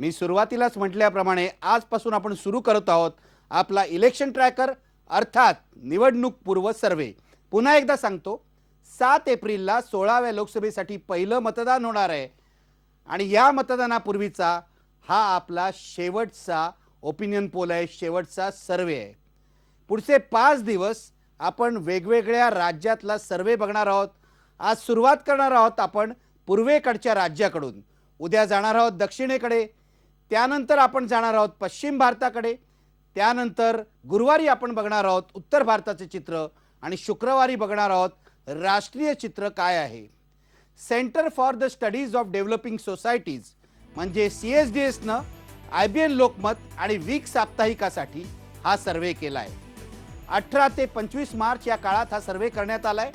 मी सुरुवातीलाच म्हटल्याप्रमाणे आजपासून आपण सुरू करत आहोत आपला इलेक्शन ट्रॅकर अर्थात निवडणूक पूर्व सर्वे। पुन्हा एकदा सांगतो, 7 एप्रिलला 16व्या लोकसभेसाठी पहिलं मतदान होणार आहे आणि या मतदानापूर्वीचा हा आपला शेवटचा ओपिनियन पोल आहे, शेवटचा सर्वे आहे। पुढचे 5 दिवस आपण वेगवेगळ्या राज्यातला सर्वे बघणार आहोत। आज सुरुवात करणार आहोत आपण पूर्वेकडच्या राज्याकडून, उद्या जाणार आहोत दक्षिणेकडे, त्यानंतर आपण जाणार आहोत पश्चिम भारताकडे, त्यानंतर गुरुवारी आपण बघणार आहोत उत्तर भारताचे चित्र आणि शुक्रवारी बघणार आहोत राष्ट्रीय चित्र काय आहे। Centre for the studies of developing societies म्हणजे CSDSनं IBN लोकमत आणि वीक साप्ताहिकासाठी हा सर्वे केला आहे। 18 ते 25 मार्च या काळात हा सर्वे करण्यात आलाय।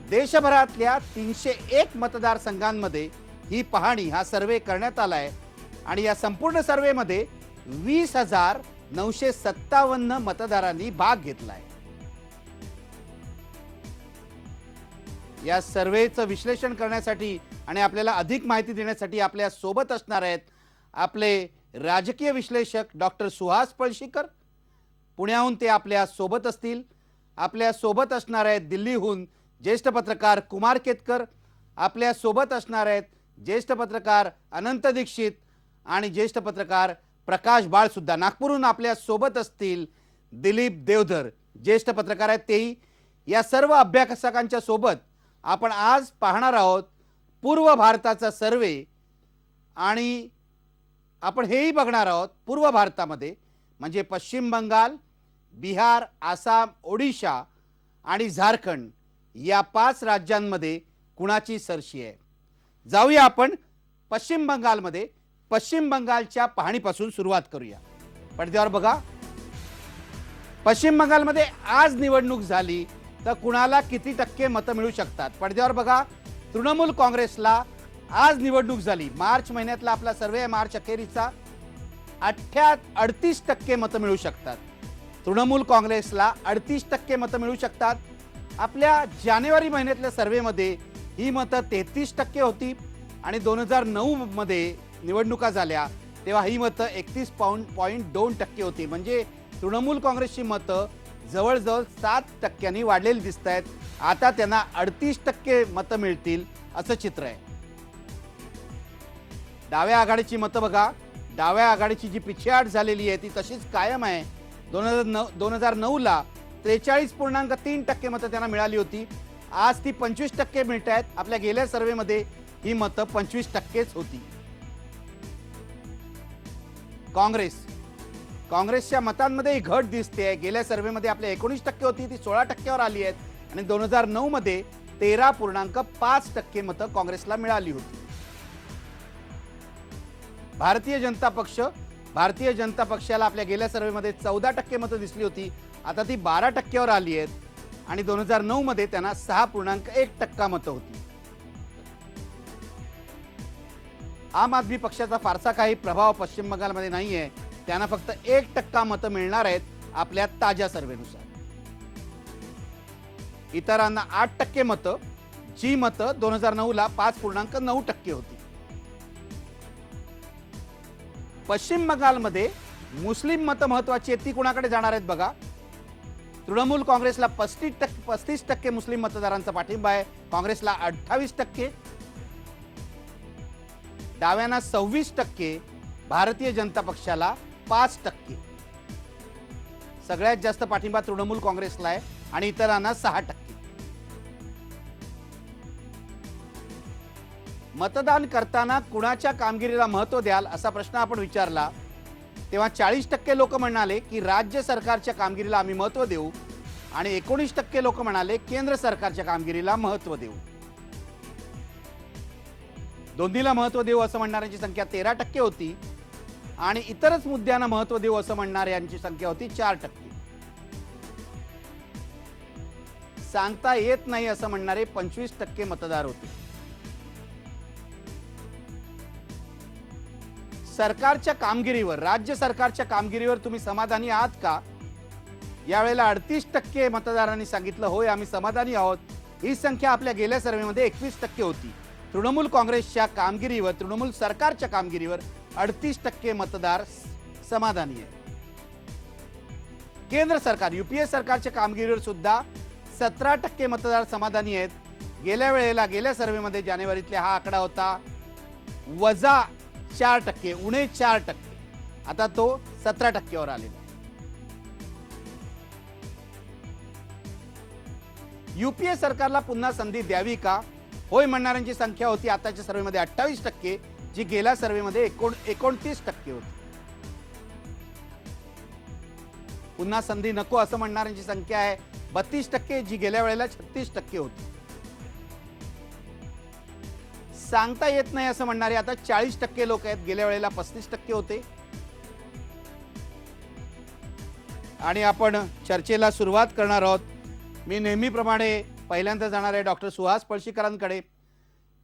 देशभरातल्या 301 मतदारसंघांमध्ये ही पाहणी हा सर्वे करण्यात आलाय आणि या संपूर्ण सर्वेमध्ये 20,957 मतदारांनी भाग घेतलाय। या सर्वेचं विश्लेषण करण्यासाठी आणि आपल्याला अधिक माहिती देण्यासाठी आपल्या सोबत असणार आहेत आपले राजकीय विश्लेषक डॉक्टर सुहास पळशीकर, पुण्याहून ते आपल्या सोबत असतील। आपल्या सोबत असणार आहेत दिल्लीहून ज्येष्ठ पत्रकार कुमार केतकर, आपल्या सोबत असणार आहेत ज्येष्ठ पत्रकार अनंत दीक्षित आणि ज्येष्ठ पत्रकार प्रकाश बाळ सुद्धा नागपूरहून आपल्या सोबत असतील। दिलीप देवधर ज्येष्ठ पत्रकार आहेत तेही। या सर्व अभ्यासकांच्या सोबत आपण आज पाहणार आहोत पूर्व भारताचा सर्वे आणि आपण हेही बघणार आहोत पूर्व भारतामध्ये म्हणजे पश्चिम बंगाल, बिहार, आसाम, ओडिशा आणि झारखंड या 5 राज्यांमध्ये कुणाची सरशी आहे। जाऊया आपण पश्चिम बंगालमध्ये। पश्चिम बंगालच्या पाहणीपासून सुरुवात करूया। पडद्यावर बघा, पश्चिम बंगालमध्ये आज निवडणूक झाली तर कुणाला किती टक्के मतं मिळू शकतात। पडद्यावर बघा, तृणमूल काँग्रेसला आज निवडणूक झाली, मार्च महिन्यातला आपला सर्वे आहे, मार्च अखेरीचा, 38% मतं मिळू शकतात। तृणमूल काँग्रेसला 38% मतं मिळू शकतात। आपल्या जानेवारी महिन्यातल्या सर्वेमध्ये ही मतं 33% होती आणि 2009 मध्ये निवडणुका झाल्या तेव्हा ही मतं 31.2% होती। म्हणजे तृणमूल काँग्रेसची मतं जवळजवळ 7% वाढलेली दिसत आहेत। आता त्यांना 38% मतं मिळतील असं चित्र आहे। डाव्या आघाडीची मतं बघा, डाव्या आघाडीची जी पिछेहाट झालेली आहे ती तशीच कायम आहे। 2009ला 43.3% मतं त्यांना मिळाली होती, आज ती 25% मिळत आहेत। आपल्या गेल्या सर्वेमध्ये ही मतं 25%च होती। काँग्रेसच्या मतांमध्ये घट दिसते। गेल्या सर्वेमध्ये आपल्या 19% होती, ती 16%वर आली आहेत आणि 2009 मध्ये 13.5% मतं काँग्रेसला मिळाली होती। भारतीय जनता पक्षाला आपल्या गेल्या सर्वेमध्ये 14% मतं दिसली होती, आता ती 12%वर आली आहेत आणि 2009 मध्ये त्यांना 6.1% मतं होती। आम आदमी पक्षाचा फारसा काही प्रभाव पश्चिम बंगालमध्ये नाहीये, त्यांना फक्त 1% मतं मिळणार आहेत आपल्या ताज्या सर्वेनुसार। इतरांना 8% मतं, जी मतं 2009ला 5.9% होती। पश्चिम बंगालमध्ये मुस्लिम मतं महत्वाची आहेत, ती कुणाकडे जाणार आहेत बघा। तृणमूल काँग्रेसला 35% मुस्लिम मतदारांचा पाठिंबा आहे, काँग्रेसला 28%, डाव्यांना 26%, भारतीय जनता पक्षाला 5%। सगळ्यात जास्त पाठिंबा तृणमूल काँग्रेसला आहे आणि इतरांना 6%। मतदान करताना कुणाच्या कामगिरीला महत्त्व द्याल असा प्रश्न आपण विचारला तेव्हा 40% लोक म्हणाले की राज्य सरकारच्या कामगिरीला आम्ही महत्त्व देऊ आणि 19% लोक म्हणाले केंद्र सरकारच्या कामगिरीला महत्त्व देऊ। दोन्हीला महत्त्व देऊ असं म्हणणाऱ्यांची संख्या 13% होती आणि इतरच मुद्द्यांना महत्त्व देऊ असं म्हणणाऱ्यांची संख्या होती 4%। सांगता येत नाही असं म्हणणारे 25% मतदार होते। सरकारच्या कामगिरीवर, राज्य सरकारच्या कामगिरीवर तुम्ही समाधानी आहात का? यावेळेला 38% मतदारांनी सांगितलं होय आम्ही समाधानी आहोत। ही संख्या आपल्या गेल्या सर्वेमध्ये 21% होती। तृणमूल काँग्रेसच्या कामगिरीवर, तृणमूल सरकारच्या कामगिरीवर 38% मतदार समाधानी आहेत. केंद्र सरकार युपीए सरकारच्या कामगिरीवर सुद्धा 17% मतदार समाधानी आहेत. गेल्या सर्व्हेमध्ये जानेवारीतला हा आकडा होता -4%, उणे 4%. आता तो 17%वर आलेला आहे. युपीए सरकारला पुन्हा संधी द्यावी का, होय म्हणणाऱ्यांची संख्या होती आताच्या सर्व्हेमध्ये 28%, जी गेल्या सर्व्हेमध्ये 29% होती. पुन्हा संधी नको असं म्हणणाऱ्यांची संख्या आहे 32%, जी गेल्या वेळेला 36% होती. सांगता येत नाही असं म्हणणारे आता 40% लोक आहेत, गेल्या वेळेला 35% होते. आणि आपण चर्चेला सुरुवात करणार आहोत. मी नेहमीप्रमाणे पहिल्यांदा जाणार आहे डॉक्टर सुहास पळशीकरांकडे.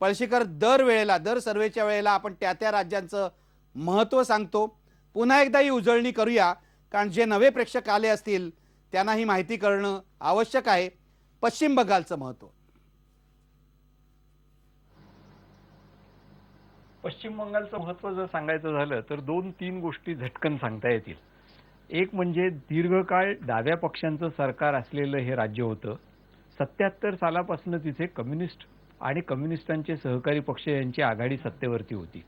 पळशीकर, दर सर्वेच्या वेळेला आपण त्या राज्यांचं महत्त्व सांगतो. पुन्हा एकदा ही उजळणी करूया, कारण जे नवे प्रेक्षक आले असतील त्यांना ही माहिती करणं आवश्यक आहे. पश्चिम बंगालचं महत्त्व. पश्चिम बंगालचं महत्त्व जर सांगायचं झालं तर 2-3 गोष्टी झटकन सांगता येतील. एक म्हणजे दीर्घकाळ डाव्या पक्षांचं सरकार असलेलं हे राज्य होतं. 77 सालापासून तिथे कम्युनिस्ट आणि कम्युनिस्टांचे सहकारी पक्ष यांची आघाडी सत्तेवरती होती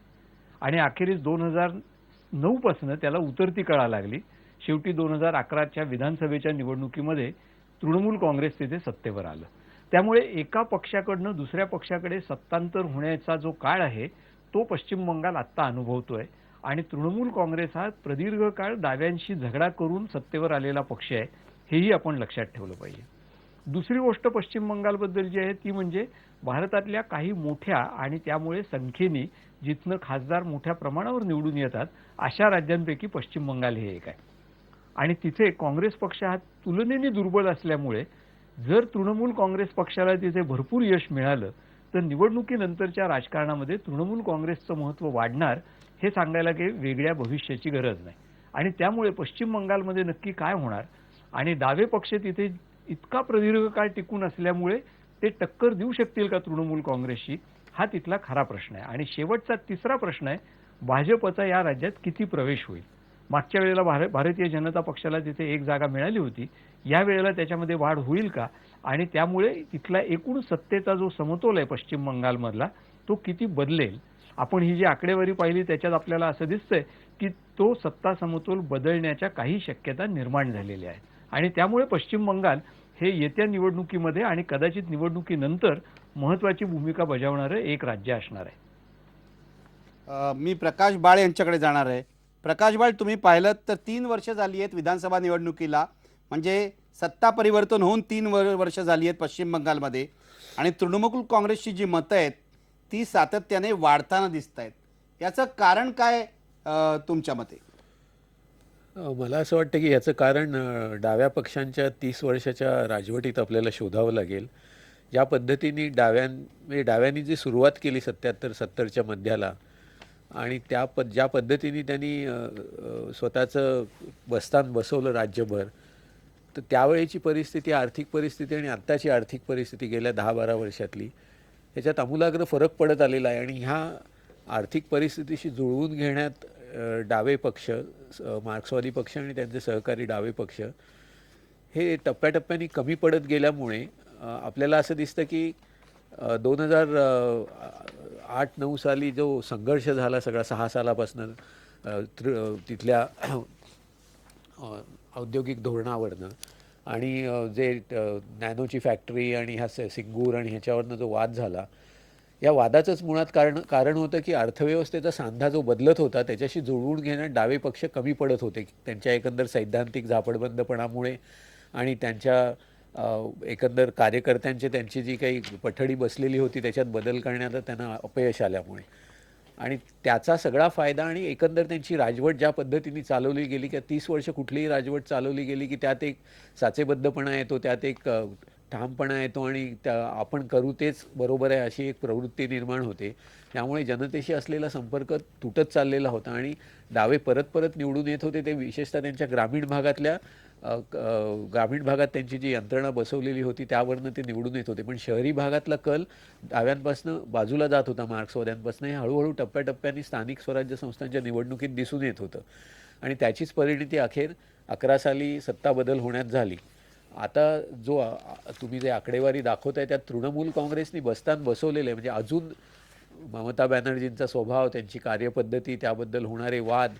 आणि अखेरीस 2009 पासून त्याला उतरती कळा लागली. शेवटी 2011च्या विधानसभेच्या निवडणुकीमध्ये तृणमूल काँग्रेस तिथे सत्तेवर आलं. त्यामुळे एका पक्षाकडनं दुसऱ्या पक्षाकडे सत्तांतर होण्याचा जो काळ आहे तो पश्चिम बंगाल आत्ता अनुभवतोय. आणि तृणमूल काँग्रेस हा प्रदीर्घ काळ डाव्यांशी झगडा करून सत्तेवर आलेला पक्ष आहे, हेही आपण लक्षात ठेवलं पाहिजे. दुसरी गोष्ट पश्चिम बंगालबद्दल जी आहे ती म्हणजे भारतातल्या काही मोठ्या आणि त्यामुळे संख्येने जिथनं खासदार मोठ्या प्रमाणावर निवडून येतात अशा राज्यांपैकी पश्चिम बंगाल हे एक आहे. आणि तिथे काँग्रेस पक्ष हा तुलनेने दुर्बल असल्यामुळे जर तृणमूल काँग्रेस पक्षाला तिथे भरपूर यश मिळालं तर निवडणुकीनंतरच्या राजकारणामध्ये तृणमूल काँग्रेसचं महत्त्व वाढणार हे सांगायला काही वेगळ्या भविष्याची गरज नाही. आणि त्यामुळे पश्चिम बंगालमध्ये नक्की काय होणार आणि डावे पक्ष तिथे इतका प्रदीर्घ काळ टिकून असल्यामुळे ते टक्कर देऊ शकतील का तृणमूल काँग्रेसशी, हा तिथला खरा प्रश्न आहे. आणि शेवटचा तिसरा प्रश्न आहे भाजपचा या राज्यात किती प्रवेश होईल. मागच्या वेळेला भारतीय जनता पक्षाला तिथे 1 जागा मिळाली होती, या वेळेला त्याच्यामध्ये वाढ होईल का आणि त्यामुळे तिथला एकूण सत्तेचा जो समतोल आहे पश्चिम बंगालमधला तो किती बदलेल. आपण ही जी आकडेवारी पाहिली त्याच्यात आपल्याला असं दिसतंय की तो सत्ता समतोल बदलण्याच्या काही शक्यता निर्माण झालेल्या आहेत. आणि त्यामुळे पश्चिम बंगाल हे येत्या निवडणुकीमध्ये आणि कदाचित निवडणुकीनंतर महत्त्वाची भूमिका बजावणारं एक राज्य असणार आहे. मी प्रकाश बाळ यांच्याकडे जाणार आहे. प्रकाश बाळ, तुम्ही पाहिलं तर 3 वर्ष झाली आहेत विधानसभा निवडणुकीला, म्हणजे सत्ता परिवर्तन होऊन 3 वर्ष झाली आहेत पश्चिम बंगालमध्ये. आणि तृणमूल काँग्रेसची जी मतं आहेत ती सातत्याने वाढताना दिसत आहेत. याचं कारण काय तुमच्या मते? मला असं वाटतं की याचं कारण डाव्या पक्षांच्या 30 वर्षाच्या राजवटीत आपल्याला शोधावं लागेल. ज्या पद्धतीने डाव्यांनी जी सुरुवात केली 77-70च्या मध्याला आणि ज्या पद्धतीने त्यांनी स्वतःचं बस्तान बसवलं राज्यभर, तर त्यावेळेची परिस्थिती, आर्थिक परिस्थिती आणि आत्ताची आर्थिक परिस्थिती गेल्या 10-12 वर्षातली ह्याच्यात आमूलाग्र फरक पडत आलेला आहे. आणि ह्या आर्थिक परिस्थितीशी जुळवून घेण्यात डावे पक्ष, मार्क्सवादी पक्ष आणि त्यांचे सहकारी डावे पक्ष हे टप्प्याटप्प्याने कमी पडत गेल्यामुळे आपल्याला असं दिसतं की 2008-9 साली जो संघर्ष झाला सगळा 6 सालापासून तिथल्या औद्योगिक धोरणावरनं आणि जे नॅनोची फॅक्टरी आणि ह्या सिंगूर आणि ह्याच्यावरनं जो वाद झाला, या वादाचंच मुळात कारण होतं की अर्थव्यवस्थेचा सांधा जो बदलत होता त्याच्याशी जुळवून घेण्यात डावे पक्ष कमी पडत होते. त्यांच्या एकंदर सैद्धांतिक झापडबंदपणामुळे आणि त्यांच्या एकंदर कार्यकर्त्यांची त्यांची जी काही पठडी बसलेली होती त्याच्यात बदल करण्यात त्यांना अपयश आल्यामुळे आणि त्याचा सगळा फायदा आणि एकंदर त्यांची राजवट ज्या पद्धतीने चालवली गेली की 30 वर्ष कुठलीही राजवट चालवली गेली की त्यात एक साचेबद्धपणा येतो, त्यात एक ठामपणा येतो आणि आपण करू तेच बरोबर आहे अशी एक प्रवृत्ती निर्माण होते. त्यामुळे जनतेशी असलेला संपर्क तुटत चाललेला होता आणि डावे परत निवडून येत होते. ते विशेषतः त्यांच्या ग्रामीण भागातल्या ग्रामीण भागात त्यांची जी यंत्रणा बसवलेली होती त्यावरनं ते निवडून येत होते. पण शहरी भागातला कल डाव्यांपासनं बाजूला जात होता, मार्क्सवाद्यांपासून. हे हळूहळू टप्प्याटप्प्याने स्थानिक स्वराज्य संस्थांच्या निवडणुकीत दिसून येत होतं आणि त्याचीच परिणिती अखेर 11 साली सत्ता बदल होण्यात झाली. आता जो तुम्ही जे आकडेवारी दाखवताय त्यात तृणमूल काँग्रेसनी बस्तान बसवलेलं आहे. म्हणजे अजून ममता बॅनर्जींचा स्वभाव, त्यांची कार्यपद्धती, त्याबद्दल होणारे वाद,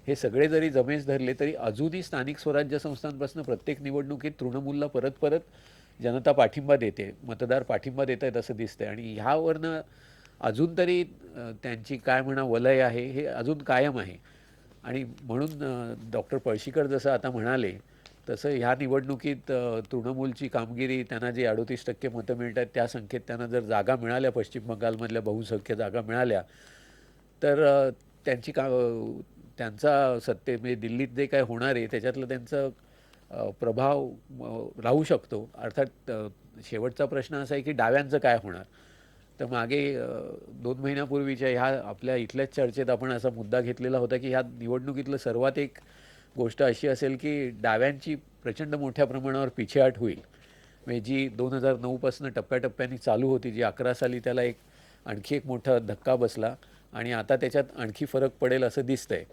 हे सगळे जरी जमेस धरले तरी अजूनही स्थानिक स्वराज्य संस्थांपासून प्रत्येक निवडणुकीत तृणमूलला परत परत जनता पाठिंबा देते, मतदार पाठिंबा देत आहेत असं दिसतंय. आणि ह्यावरनं अजून तरी त्यांची काय म्हणा वलय आहे हे अजून कायम आहे. आणि म्हणून डॉक्टर पळशीकर जसं आता म्हणाले तसं ह्या निवडणुकीत तृणमूलची कामगिरी, त्यांना जे 38% मतं मिळत आहेत त्या संख्येत त्यांना जर जागा मिळाल्या, पश्चिम बंगालमधल्या बहुसंख्य जागा मिळाल्या, तर त्यांची त्यांचा म्हणजे दिल्लीत जे काय होणार आहे त्याच्यातलं त्यांचं प्रभाव राहू शकतो. अर्थात शेवटचा प्रश्न असा आहे की डाव्यांचं काय होणार. तर मागे 2 महिन्यापूर्वीच्या ह्या आपल्या इथल्याच चर्चेत आपण असा मुद्दा घेतलेला होता की ह्या निवडणुकीतलं सर्वात एक गोष्ट अशी असेल की डाव्यांची प्रचंड मोठ्या प्रमाणावर पिछेहाट होईल. म्हणजे जी 2009 टप्प्याटप्प्याने चालू होती, जी 11 साली त्याला आणखी एक मोठा धक्का बसला आणि आता त्याच्यात आणखी फरक पडेल असं दिसतंय.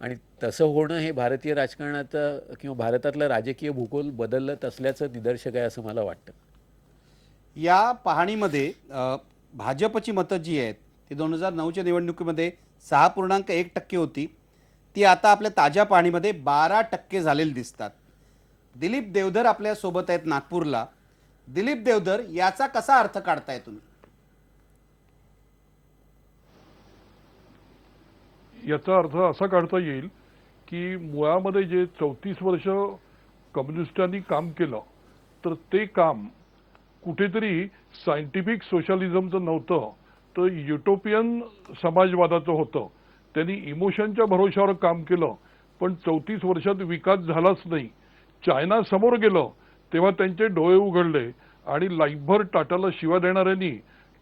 आणि तसं होणं हे भारतीय राजकारणाचं किंवा भारतातलं राजकीय भूगोल बदलत असल्याचं निदर्शक आहे असं मला वाटतं. या पाहणीमध्ये भाजपची मतं जी आहेत ती 2009च्या निवडणुकीमध्ये 6.1% होती, ती आता आपल्या ताज्या पाहणीमध्ये 12% झालेली दिसतात. दिलीप देवधर आपल्या सोबत आहेत नागपूरला. दिलीप देवधर, याचा कसा अर्थ काढताय तुम्ही? याचा अर्थ असा काढता येईल की मुळामध्ये जे 34 वर्ष कम्युनिस्टांनी काम केलं तर ते काम कुठेतरी सायंटिफिक सोशलिझमचं नव्हतं, तर युटोपियन समाजवादाचं होतं. त्यांनी इमोशनच्या भरोशावर काम केलं, पण 34 वर्षात विकास झालाच नाही. चायना समोर गेलं तेव्हा त्यांचे डोळे उघडले आणि लाईफभर टाटाला शिवा देणाऱ्यांनी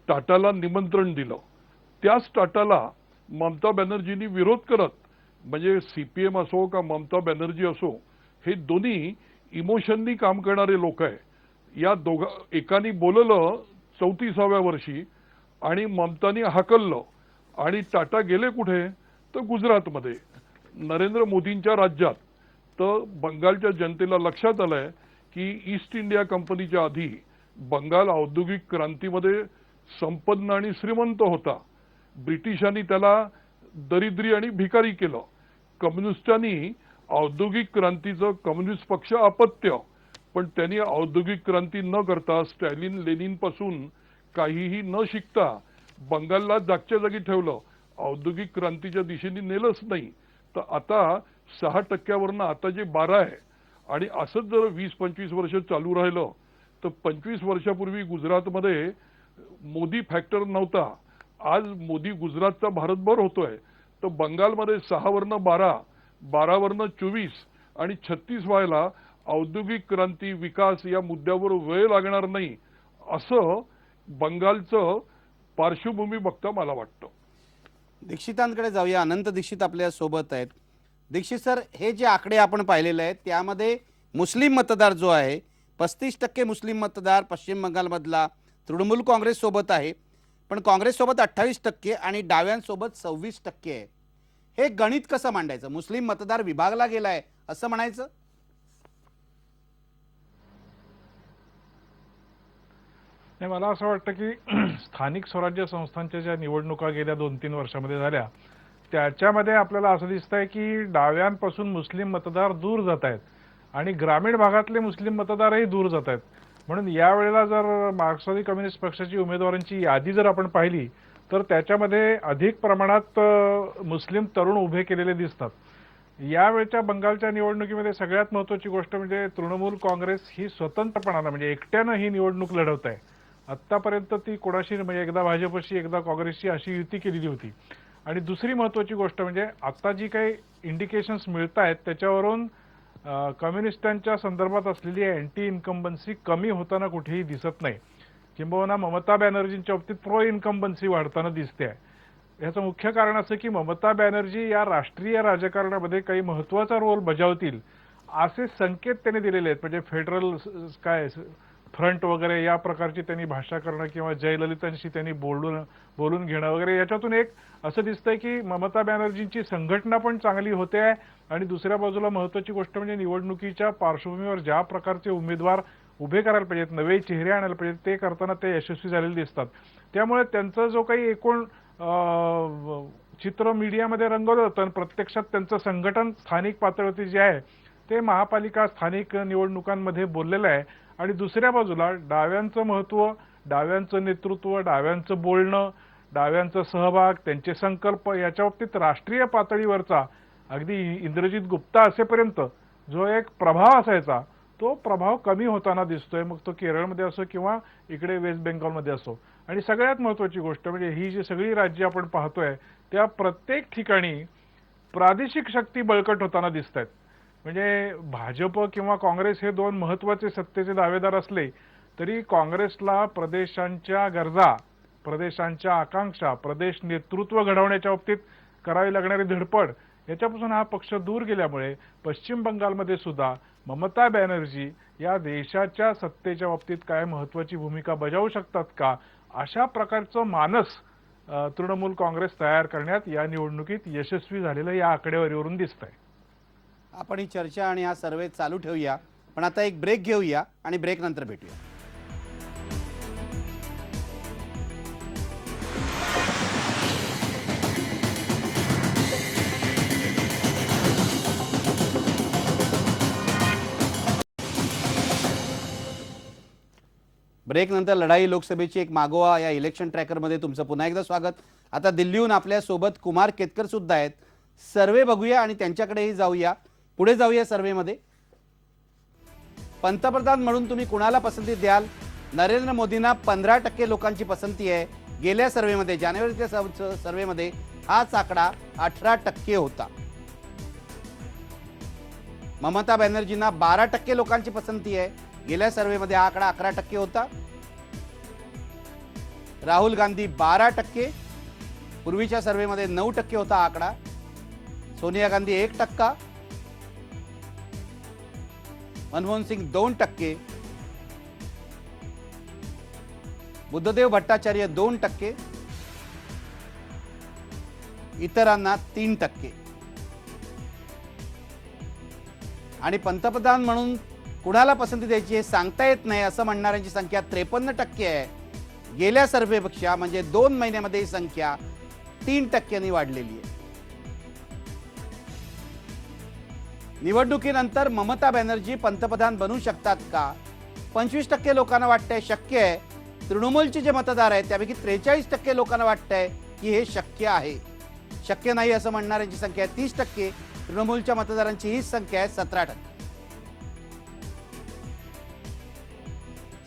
टाटाला निमंत्रण दिलं. त्याच टाटाला ममता बॅनर्जींनी विरोध करत, म्हणजे CPM असो का ममता बॅनर्जी असो, हे दोन्ही इमोशननी काम करणारे लोक आहे. या एकानी बोललं 34व्या वर्षी आणि ममतानी हाकललं आणि टाटा गेले कुठे, तर गुजरातमध्ये नरेंद्र मोदींच्या राज्यात. तर बंगालच्या जनतेला लक्षात आलंय की ईस्ट इंडिया कंपनीच्या आधी बंगाल औद्योगिक क्रांतीमध्ये संपन्न आणि श्रीमंत होता. ब्रिटिशांनी त्याला दरिद्री आणि भिकारी केलं. कम्युनिस्टांनी औद्योगिक क्रांतीचं कम्युनिस्ट पक्ष अपत्य, पण त्यांनी औद्योगिक क्रांती न करता स्टॅलिन लेनिन पासून काहीही न शिकता बंगालला जागच्या जागी ठेवलं. औद्योगिक क्रांतीच्या दिशेने नेलंच नाही. तर आता 6%वरनं आता जे 12 आहे आणि असंच जर 20-25 वर्ष चालू राहिलं तर 25 वर्षापूर्वी गुजरातमध्ये मोदी फॅक्टर नव्हता, आज मोदी गुजरातचा भारतभर होतोय. तर बंगालमध्ये 6वरनं 12, 12वरनं 24 आणि 36 व्हायला औद्योगिक क्रांती, विकास या मुद्द्यावर वेळ लागणार नाही असं बंगालचं पार्श्वभूमी बघता मला वाटतं. दीक्षितांकडे जाऊया. अनंत दीक्षित आपल्या सोबत आहेत. दीक्षित सर, हे जे आकडे आपण पाहिलेले आहेत त्यामध्ये मुस्लिम मतदार जो आहे 35% मुस्लिम मतदार पश्चिम बंगालमधला तृणमूल काँग्रेस सोबत आहे, पण काँग्रेससोबत 28% आणि डाव्यांसोबत 26% आहे. हे गणित कसं मांडायचं? मुस्लिम मतदार विभागला गेलाय असं म्हणायचं? नाही, मला असं वाटतं की स्थानिक स्वराज्य संस्थांच्या ज्या निवडणुका गेल्या 2-3 वर्षामध्ये झाल्या त्याच्यामध्ये आपल्याला असं दिसतंय की डाव्यांपासून मुस्लिम मतदार दूर जात आहेत आणि ग्रामीण भागातले मुस्लिम मतदारही दूर जात आहेत. म्हणून यावेळेला जर मार्क्सवादी कम्युनिस्ट पक्षाची उमेदवारांची यादी जर आपण पाहिली तर त्याच्यामध्ये अधिक प्रमाणात मुस्लिम तरुण उभे केलेले दिसतात. यावेळच्या बंगालच्या निवडणुकीमध्ये सगळ्यात महत्त्वाची गोष्ट म्हणजे तृणमूल काँग्रेस ही स्वतंत्रपणानं म्हणजे एकट्यानं ही निवडणूक लढवत आहे. आत्तापर्यंत ती कोणाशी म्हणजे एकदा भाजपशी एकदा काँग्रेसशी अशी युती केलेली होती. आणि दुसरी महत्त्वाची गोष्ट म्हणजे आता जी काही इंडिकेशन्स मिळत आहेत त्याच्यावरून कम्युनिस्टांच्या संदर्भात असलेली अँटी इन्कम्बन्सी कमी होताना कुठेही दिसत नाही. किंबहुना ममता बॅनर्जींच्या बाबतीत प्रो इन्कम्बन्सी वाढताना दिसते आहे. याचं मुख्य कारण असं की ममता बॅनर्जी या राष्ट्रीय राजकारणामध्ये काही महत्त्वाचा रोल बजावतील असे संकेत त्यांनी दिलेले आहेत. म्हणजे फेडरल काय फ्रंट वगैरे या प्रकारची त्यांनी भाषा करणं किंवा जयललितांशी त्यांनी बोलून घेणं वगैरे, याच्यातून एक असं दिसतंय की ममता बॅनर्जींची संघटना पण चांगली होते आहे आणि दुसऱ्या बाजूला महत्त्वाची गोष्ट म्हणजे निवडणुकीच्या पार्श्वभूमीवर ज्या प्रकारचे उमेदवार उभे करायला पाहिजेत, नवे चेहरे आणायला पाहिजेत, ते करताना ते यशस्वी झालेले दिसतात. त्यामुळे त्यांचा जो काही एकूण चित्र मीडियामध्ये रंगवलं होतं आणि प्रत्यक्षात त्यांचं संघटन स्थानिक पातळीवरती जे आहे ते महापालिका स्थानिक निवडणुकांमध्ये बोललेलं आहे. आणि दुसऱ्या बाजूला डाव्यांचं महत्त्व, डाव्यांचं नेतृत्व, डाव्यांचं बोलणं, डाव्यांचा सहभाग, त्यांचे संकल्प याच्या बाबतीत राष्ट्रीय पातळीवरचा अगदी इंद्रजित गुप्ता असेपर्यंत जो एक प्रभाव असायचा तो प्रभाव कमी होताना दिसतोय. मग तो केरळमध्ये असो किंवा इकडे वेस्ट बेंगॉलमध्ये असो. आणि सगळ्यात महत्त्वाची गोष्ट म्हणजे ही जी सगळी राज्य आपण पाहतोय त्या प्रत्येक ठिकाणी प्रादेशिक शक्ती बळकट होताना दिसत आहेत. म्हणजे भाजप किंवा काँग्रेस हे दोन महत्त्वाचे सत्तेचे दावेदार असले तरी काँग्रेसला प्रदेशांच्या गरजा, प्रदेशांच्या आकांक्षा, प्रदेश नेतृत्व घडवण्याच्या बाबतीत करावी लागणारी धडपड याच्यापासून हा पक्ष दूर गेल्यामुळे पश्चिम बंगालमध्ये सुद्धा ममता बॅनर्जी या देशाच्या सत्तेच्या बाबतीत काय महत्त्वाची भूमिका बजावू शकतात का, अशा प्रकारचं मानस तृणमूल काँग्रेस तयार करण्यात या निवडणुकीत यशस्वी झालेलं या आकडेवारीवरून दिसतंय. आपण ही चर्चा आणि हा सर्वे चालू ठेवूया, पण आता एक ब्रेक घेऊया आणि ब्रेक नंतर भेटूया. ब्रेक नंतर लढाई लोकसभेची एक मागोवा या इलेक्शन ट्रॅकरमध्ये तुमचं पुन्हा एकदा स्वागत. आता दिल्लीहून आपल्या सोबत कुमार केतकर सुद्धा आहेत. सर्वे बघूया आणि त्यांच्याकडेही जाऊया. पुढे जाऊया सर्वेमध्ये. पंतप्रधान म्हणून तुम्ही कुणाला पसंती द्याल? नरेंद्र मोदींना 15% लोकांची पसंती आहे. गेल्या सर्वेमध्ये, जानेवारीच्या सर्वेमध्ये हाच आकडा 18% होता. ममता बॅनर्जींना 12% लोकांची पसंती आहे. गेल्या सर्वेमध्ये हा आकडा 11% होता. राहुल गांधी 12%, पूर्वीच्या सर्वेमध्ये 9% होता हा आकडा. सोनिया गांधी 1%, मनमोहन सिंग 2%, बुद्धदेव भट्टाचार्य 2%, इतरांना 3%. आणि पंतप्रधान म्हणून कुणाला पसंती द्यायची हे सांगता येत नाही असं म्हणणाऱ्यांची संख्या 53% आहे. गेल्या सर्वेपेक्षा म्हणजे 2 महिन्यामध्ये ही संख्या 3% वाढलेली आहे. निवडणुकीनंतर ममता बॅनर्जी पंतप्रधान बनू शकतात का? 25% लोकांना वाटतंय शक्य आहे. तृणमूलचे जे मतदार आहेत त्यापैकी 43% लोकांना वाटतंय की हे शक्य आहे. शक्य नाही असं म्हणणाऱ्यांची संख्या आहे 30%. तृणमूलच्या मतदारांची ही संख्या आहे 17%.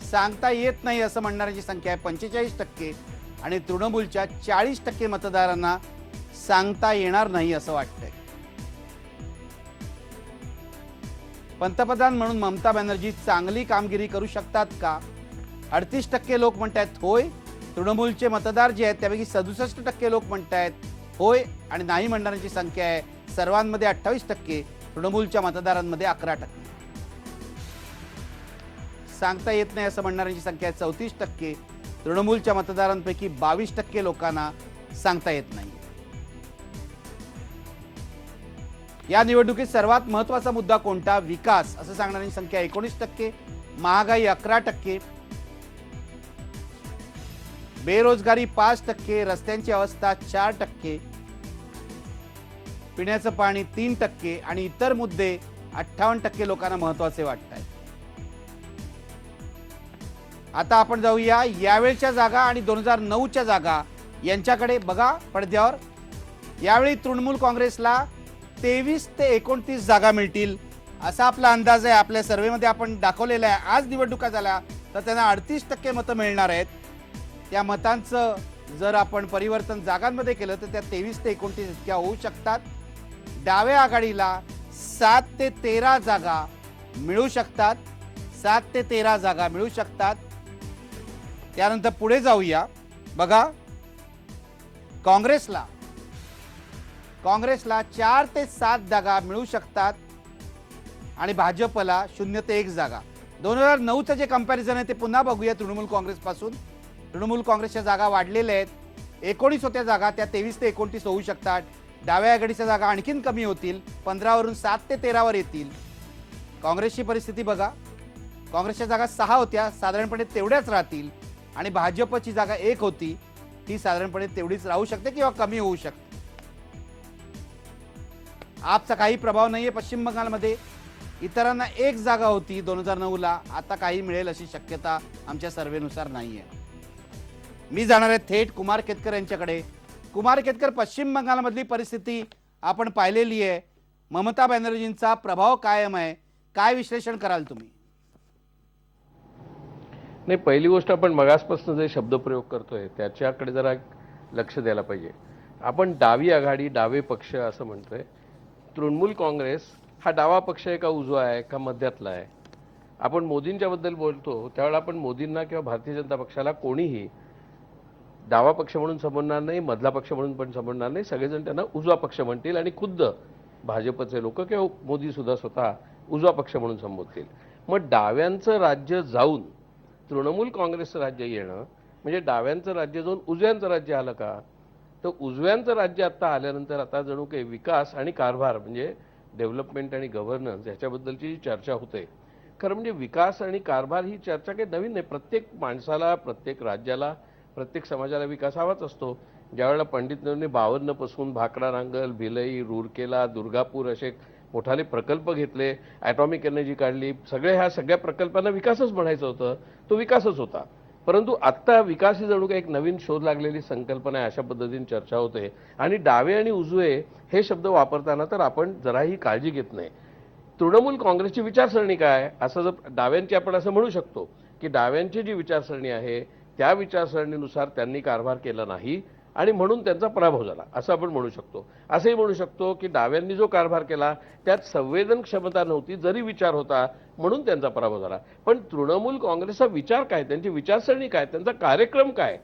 सांगता येत नाही असं म्हणणाऱ्यांची संख्या आहे 45% आणि तृणमूलच्या 40% मतदारांना सांगता येणार नाही असं वाटतंय. पंतप्रधान म्हणून ममता बॅनर्जी चांगली कामगिरी करू शकतात का? 38% लोक म्हणतात होय. तृणमूलचे मतदार जे आहेत त्यापैकी 67% लोक म्हणतात होय आणि नाही म्हणणाऱ्यांची संख्या आहे सर्वांमध्ये 28%, तृणमूलच्या मतदारांमध्ये 11%. सांगता येत नाही असं म्हणणाऱ्यांची संख्या आहे 34%, तृणमूलच्या मतदारांपैकी 22% लोकांना सांगता येत नाही. या निवडणुकीत सर्वात महत्त्वाचा मुद्दा कोणता? विकास असं सांगणाऱ्यांची संख्या 19%, महागाई 11%, बेरोजगारी 5%, रस्त्यांची अवस्था 4%, पिण्याचं पाणी 3% आणि इतर मुद्दे 58% लोकांना महत्त्वाचे वाटत आहेत. आता आपण जाऊया यावेळच्या जागा आणि 2009च्या जागा यांच्याकडे. बघा पडद्यावर, यावेळी तृणमूल काँग्रेसला 23 ते 29 जागा मिळतील असा आपला अंदाज आहे. आपल्या सर्वेमध्ये आपण दाखवलेला आहे. आज निवडणुका झाल्या तर त्यांना 38% मतं मिळणार आहेत. त्या मतांचं जर आपण परिवर्तन जागांमध्ये केलं तर त्या 23 ते 29 इतक्या होऊ शकतात. डाव्या आघाडीला 7 ते 13 जागा मिळू शकतात. 7 ते 13 जागा मिळू शकतात. त्यानंतर पुढे जाऊया. बघा काँग्रेसला 4 ते 7 जागा मिळू शकतात आणि भाजपला 0 ते 1 जागा. 2009चं जे कंपॅरिझन आहे ते पुन्हा बघूया तृणमूल काँग्रेसपासून. तृणमूल काँग्रेसच्या जागा वाढलेल्या आहेत. 19 होत्या जागा, त्या 23 ते 29 होऊ शकतात. डाव्या आघाडीच्या जागा आणखीन कमी होतील, 15 वरून 7 ते 13 वर येतील. काँग्रेसची परिस्थिती बघा, काँग्रेसच्या जागा 6 होत्या, साधारणपणे तेवढ्याच राहतील. आणि भाजपची जागा 1 होती, ती साधारणपणे तेवढीच राहू शकते किंवा कमी होऊ शकते. आपचा काही प्रभाव नाहीये पश्चिम बंगालमध्ये. इतरांना 1 जागा होती 2009ला, आता काही मिळेल अशी शक्यता आमच्या सर्वेनुसार नाहीये. मी जाणार आहे थेट कुमार केतकर यांच्याकडे. कुमार केतकर, पश्चिम बंगालमधली परिस्थिती आपण पाहिलेली आहे. ममता बॅनर्जींचा प्रभाव कायम आहे, काय विश्लेषण कराल तुम्ही? नाही, पहिली गोष्ट आपण मगासपासून जे शब्दप्रयोग करतोय त्याच्याकडे जरा लक्ष द्यायला पाहिजे. आपण डावी आघाडी, डावे पक्ष असं म्हणतोय. तृणमूल काँग्रेस हा डावा पक्ष आहे का उजवा आहे का मध्यातला आहे? आपण मोदींच्याबद्दल बोलतो त्यावेळेला आपण मोदींना किंवा भारतीय जनता पक्षाला कोणीही डावा पक्ष म्हणून समजणार नाही, मधला पक्ष म्हणून पण समजणार नाही. सगळेजण त्यांना उजवा पक्ष म्हणतील आणि खुद्द भाजपचे लोक किंवा मोदी सुद्धा स्वतः उजवा पक्ष म्हणून संबोधतील. मग डाव्यांचं राज्य जाऊन तृणमूल काँग्रेसचं राज्य येणं म्हणजे डाव्यांचं राज्य जाऊन उजव्यांचं राज्य आलं का? तर उजव्यांचं राज्य आता आल्यानंतर आता जणू काही विकास आणि कारभार म्हणजे डेव्हलपमेंट आणि गव्हर्नन्स याच्याबद्दलची जी चर्चा होते. खरं म्हणजे विकास आणि कारभार ही चर्चा काही नवीन नाही. प्रत्येक माणसाला, प्रत्येक राज्याला, प्रत्येक समाजाला विकास हवाच असतो. ज्यावेळेला पंडित नेहरूंनी 52 पासून भाकरा नांगल, भिलई, रूरकेला, दुर्गापूर असे मोठाले प्रकल्प घेतले, ॲटॉमिक एनर्जी काढली, ह्या सगळ्या प्रकल्पांना विकासच म्हणायचं होतं, तो विकासच होता. परंतु आत्ता विकास ही जणू काही एक नवीन शोध लागलेली संकल्पना आहे अशा पद्धतीने चर्चा होते. आणि डावे आणि उजवे हे शब्द वापरताना तर आपण जराही काळजी घेत नाही. तृणमूल काँग्रेसची विचारसरणी काय असं जर डाव्यांची आपण असं म्हणू शकतो की डाव्यांची जी विचारसरणी आहे त्या विचारसरणीनुसार त्यांनी कारभार केला नाही आणि म्हणून त्यांचा पराभव झाला असं आपण म्हणू शकतो. असंही म्हणू शकतो की डाव्यांनी जो कारभार केला त्यात संवेदन क्षमता नव्हती, जरी विचार होता म्हणून त्यांचा पराभव झाला. पण तृणमूल काँग्रेसचा विचार काय, त्यांची विचारसरणी काय, त्यांचा कार्यक्रम काय,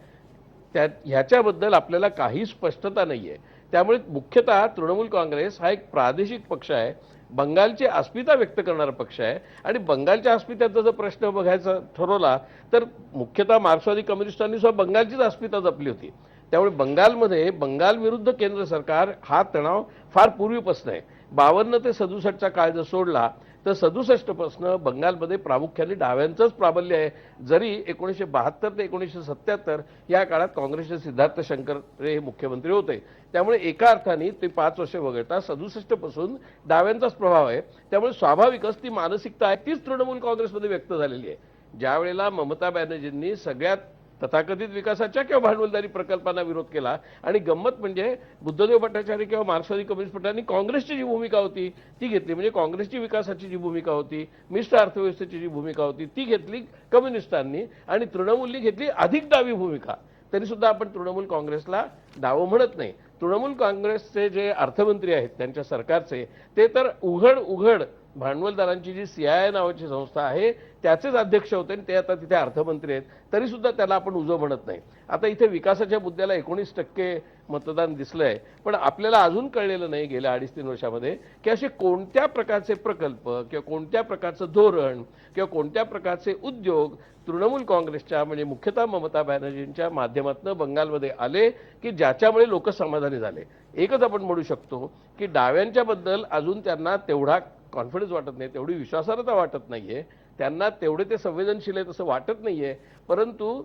ह्याच्याबद्दल आपल्याला काही स्पष्टता नाहीये. त्यामुळे मुख्यतः तृणमूल काँग्रेस हा एक प्रादेशिक पक्ष आहे, बंगालची अस्मिता व्यक्त करणारा पक्ष आहे. आणि बंगालच्या अस्मितेचा जर प्रश्न बघायचा ठरवला तर मुख्यतः मार्क्सवादी कम्युनिस्टांनी सुद्धा बंगालचीच अस्मिता जपली होती. त्यामुळे बंगालमध्ये बंगाल विरुद्ध केंद्र सरकार हा तणाव फार पूर्वीपासून आहे. 52 ते 67चा काळ जर सोडला तर 67 पासून बंगालमध्ये प्रामुख्याने डाव्यांचंच प्राबल्य आहे. जरी 1972 ते 1977 या काळात काँग्रेसचे सिद्धार्थ शंकर हे मुख्यमंत्री होते. त्यामुळे एका अर्थाने ते 5 वर्ष वगळता 67 पासून डाव्यांचाच प्रभाव आहे. त्यामुळे स्वाभाविकच ती मानसिकता आहे तीच तृणमूल काँग्रेसमध्ये व्यक्त झालेली आहे. ज्या वेळेला ममता बॅनर्जींनी सगळ्यात तथाकथित विकासाच्या किंवा भांडवलदारी प्रकल्पांना विरोध केला आणि गंमत म्हणजे बुद्धदेव भट्टाचार्य किंवा मार्क्सवादी कम्युनिस्ट पक्षांनी काँग्रेसची जी भूमिका होती ती घेतली. म्हणजे काँग्रेसची विकासाची जी भूमिका होती, मिश्र अर्थव्यवस्थेची जी भूमिका होती ती घेतली कम्युनिस्टांनी आणि तृणमूलनी घेतली अधिक डावी भूमिका. तरी सुद्धा आपण तृणमूल काँग्रेसला डावं म्हणत नाही. तृणमूल काँग्रेसचे जे अर्थमंत्री आहेत त्यांच्या सरकारचे ते तर उघड भांडवलदारांची जी CII नावाची संस्था आहे त्याचेच अध्यक्ष होते आणि ते आता तिथे अर्थमंत्री आहेत. तरी सुद्धा त्याला आपण उजव म्हणत नाही. आता इथे विकासाच्या मुद्द्याला 19% मतदान दिसलंय, पण आपल्याला अजून कळलेलं नाही गेल्या 2.5-3 वर्षामध्ये की असे कोणत्या प्रकारचे प्रकल्प किंवा कोणत्या प्रकारचं धोरण किंवा कोणत्या प्रकारचे उद्योग तृणमूल काँग्रेसच्या म्हणजे मुख्यतः ममता बॅनर्जींच्या माध्यमातून बंगालमध्ये आले की ज्याच्यामुळे लोक समाधानी झाले. एकच आपण म्हणू शकतो की डाव्यांच्या बद्दल अजून त्यांना तेवढा कॉन्फिडन्स वाटत नाही, तेवढी विश्वासार्हता वाटत नाहीये, त्यांना तेवढे ते संवेदनशील आहे तसं वाटत नाहीये. परंतु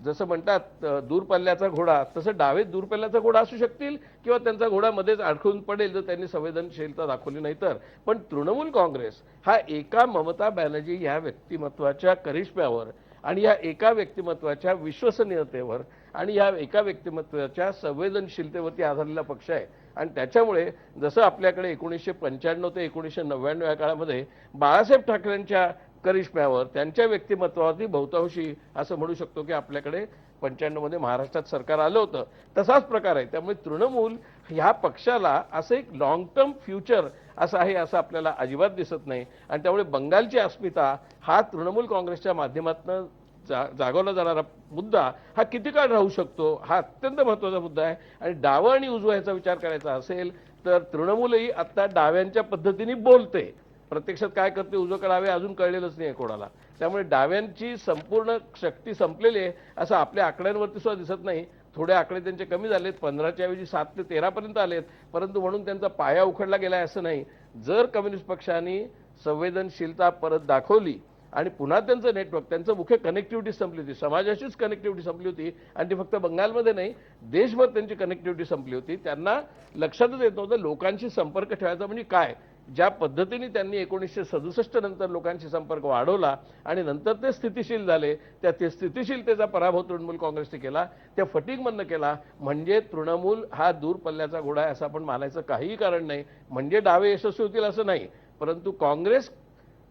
जसं म्हणतात दूरपल्ल्याचा घोडा, तसं डावे दूरपल्ल्याचा घोडा असू शकतील किंवा त्यांचा घोडा मध्येच अडकून पडेल जर त्यांनी संवेदनशीलता दाखवली नाही तर. पण तृणमूल काँग्रेस हा एका ममता बॅनर्जी या व्यक्तिमत्वाच्या करिश्म्यावर आणि या एका व्यक्तिमत्वाच्या विश्वसनीयतेवर आणि या एका व्यक्तिमत्वाच्या संवेदनशीलतेवरती आधारलेला पक्ष आहे. आणि त्याच्यामुळे जसं आपल्याकडे 1995 ते 1999 या काळामध्ये बाळासाहेब ठाकरेंच्या करिश्म्यावर त्यांच्या व्यक्तिमत्वावरती बहुतांशी असं म्हणू शकतो की आपल्याकडे 95 मध्ये महाराष्ट्रात सरकार आलं होतं, तसाच प्रकार आहे. त्यामुळे तृणमूल ह्या पक्षाला असं एक लॉंग टर्म फ्युचर असं आहे असं आपल्याला अजिबात दिसत नाही. आणि त्यामुळे बंगालची अस्मिता हा तृणमूल काँग्रेसच्या माध्यमातून जागवला जाणारा मुद्दा हा किती काळ राहू शकतो हा अत्यंत महत्त्वाचा मुद्दा आहे. आणि डावं आणि उजवा याचा विचार करायचा असेल तर तृणमूलही आता डाव्यांच्या पद्धतीने बोलते प्रत्यक्षात काय करते उजवं डावे अजून कळलेलंच नाही आहे कोणाला. त्यामुळे डाव्यांची संपूर्ण शक्ती संपलेली आहे असं आपल्या आकड्यांवरती सुद्धा दिसत नाही. थोडे आकडे त्यांचे कमी झालेत, 15च्या ऐवजी 7 ते 13 पर्यंत आलेत, परंतु म्हणून त्यांचा पाया उखडला गेलाय असं नाही. जर कम्युनिस्ट पक्षांनी संवेदनशीलता परत दाखवली आणि पुन्हा त्यांचं नेटवर्क, त्यांचं मुख्य कनेक्टिव्हिटी संपली होती, समाजाशीच कनेक्टिव्हिटी संपली होती आणि ती फक्त बंगालमध्ये नाही देशभर त्यांची कनेक्टिव्हिटी संपली होती. त्यांना लक्षातच येत नव्हतं लोकांशी संपर्क ठेवायचा म्हणजे काय. ज्या पद्धतीने त्यांनी 1967 नंतर लोकांशी संपर्क वाढवला आणि नंतर ते स्थितिशील झाले, त्या ते स्थितिशीलतेचा पराभव तृणमूल काँग्रेसने केला, त्या फटीगमधनं केला. म्हणजे तृणमूल हा दूर पल्ल्याचा घोडा आहे असं आपण मानायचं काहीही कारण नाही. म्हणजे डावे यशस्वी होतील असं नाही, परंतु काँग्रेस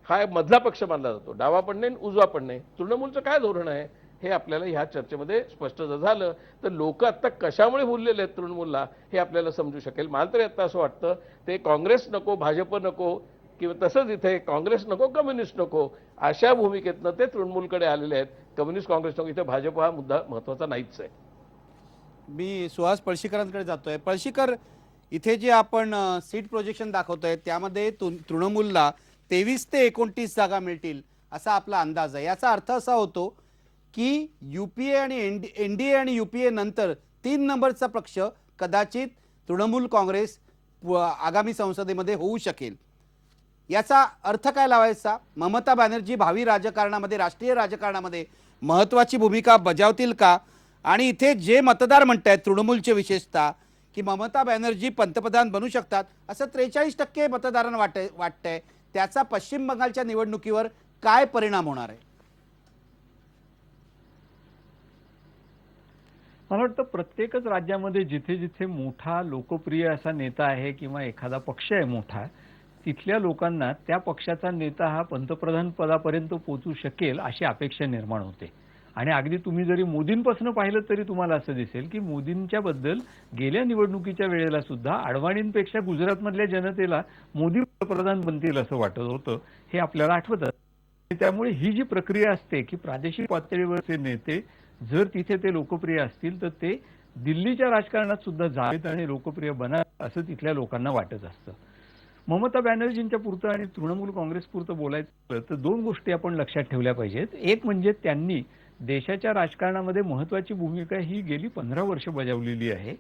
हा मधला पक्ष मानला जातो, डावा पण नाही उजवा पण नाही. तृणमूलचं काय धोरण आहे हे आपल्याला ह्या चर्चेमध्ये स्पष्ट जर झालं तर लोक आता कशामुळे भुललेले आहेत तृणमूलला हे आपल्याला समजू शकेल. मला तरी आता असं वाटतं ते काँग्रेस नको, भाजप नको, किंवा तसंच इथे काँग्रेस नको, कम्युनिस्ट नको अशा भूमिकेतनं ते तृणमूलकडे आलेले आहेत. कम्युनिस्ट काँग्रेस नको, इथे भाजप हा मुद्दा महत्त्वाचा नाहीच आहे. मी सुहास पळशीकरांकडे जातोय. पळशीकर, इथे जे आपण सीट प्रोजेक्शन दाखवतोय त्यामध्ये तृणमूलला 23 ते 29 जागा मिळतील असा आपला अंदाज आहे. याचा अर्थ असा होतो की UPA आणि NDA आणि UPA नंतर 3 नंबरचा पक्ष कदाचित तृणमूल काँग्रेस आगामी संसदेमध्ये होऊ शकेल. याचा अर्थ काय लावायचा? ममता बॅनर्जी भावी राजकारणामध्ये, राष्ट्रीय राजकारणामध्ये महत्त्वाची भूमिका बजावतील का? आणि इथे जे मतदार म्हणतायत तृणमूलचे विशेषतः की ममता बॅनर्जी पंतप्रधान बनू शकतात असं 43% मतदारांना वाटतंय. त्याचा पश्चिम बंगालच्या निवडणुकीवर काय परिणाम होणार आहे? मला वाटतं प्रत्येकच राज्यामध्ये जिथे जिथे मोठा लोकप्रिय असा नेता आहे किंवा एखादा पक्ष आहे मोठा, तिथल्या लोकांना त्या पक्षाचा नेता हा पंतप्रधान पदापर्यंत पोहोचू शकेल अशी अपेक्षा निर्माण होते. आणि अगदी तुम्ही जरी मोदींपासून पाहिलं तरी तुम्हाला असं दिसेल की मोदींच्या बद्दल गेल्या निवडणुकीच्या वेळेला सुद्धा अडवाणींपेक्षा गुजरातमधल्या जनतेला मोदी पंतप्रधान बनतील असं वाटत होतं, हे आपल्याला आठवतं. त्यामुळे ही जी प्रक्रिया असते की प्रादेशिक पातळीवरचे नेते जर तिथे ते लोकप्रिय असतील तर ते दिल्लीच्या राजकारणात सुद्धा जावेत आणि लोकप्रिय बनावेत असं तिथल्या लोकांना वाटत असतं. ममता बॅनर्जींच्या पुरतं आणि तृणमूल काँग्रेस पुरतं बोलायचं तर 2 गोष्टी आपण लक्षात ठेवल्या पाहिजेत. एक म्हणजे त्यांनी देशाच्या राजकारणामध्ये महत्त्वाची भूमिका ही गेली 15 वर्ष बजावलेली आहे.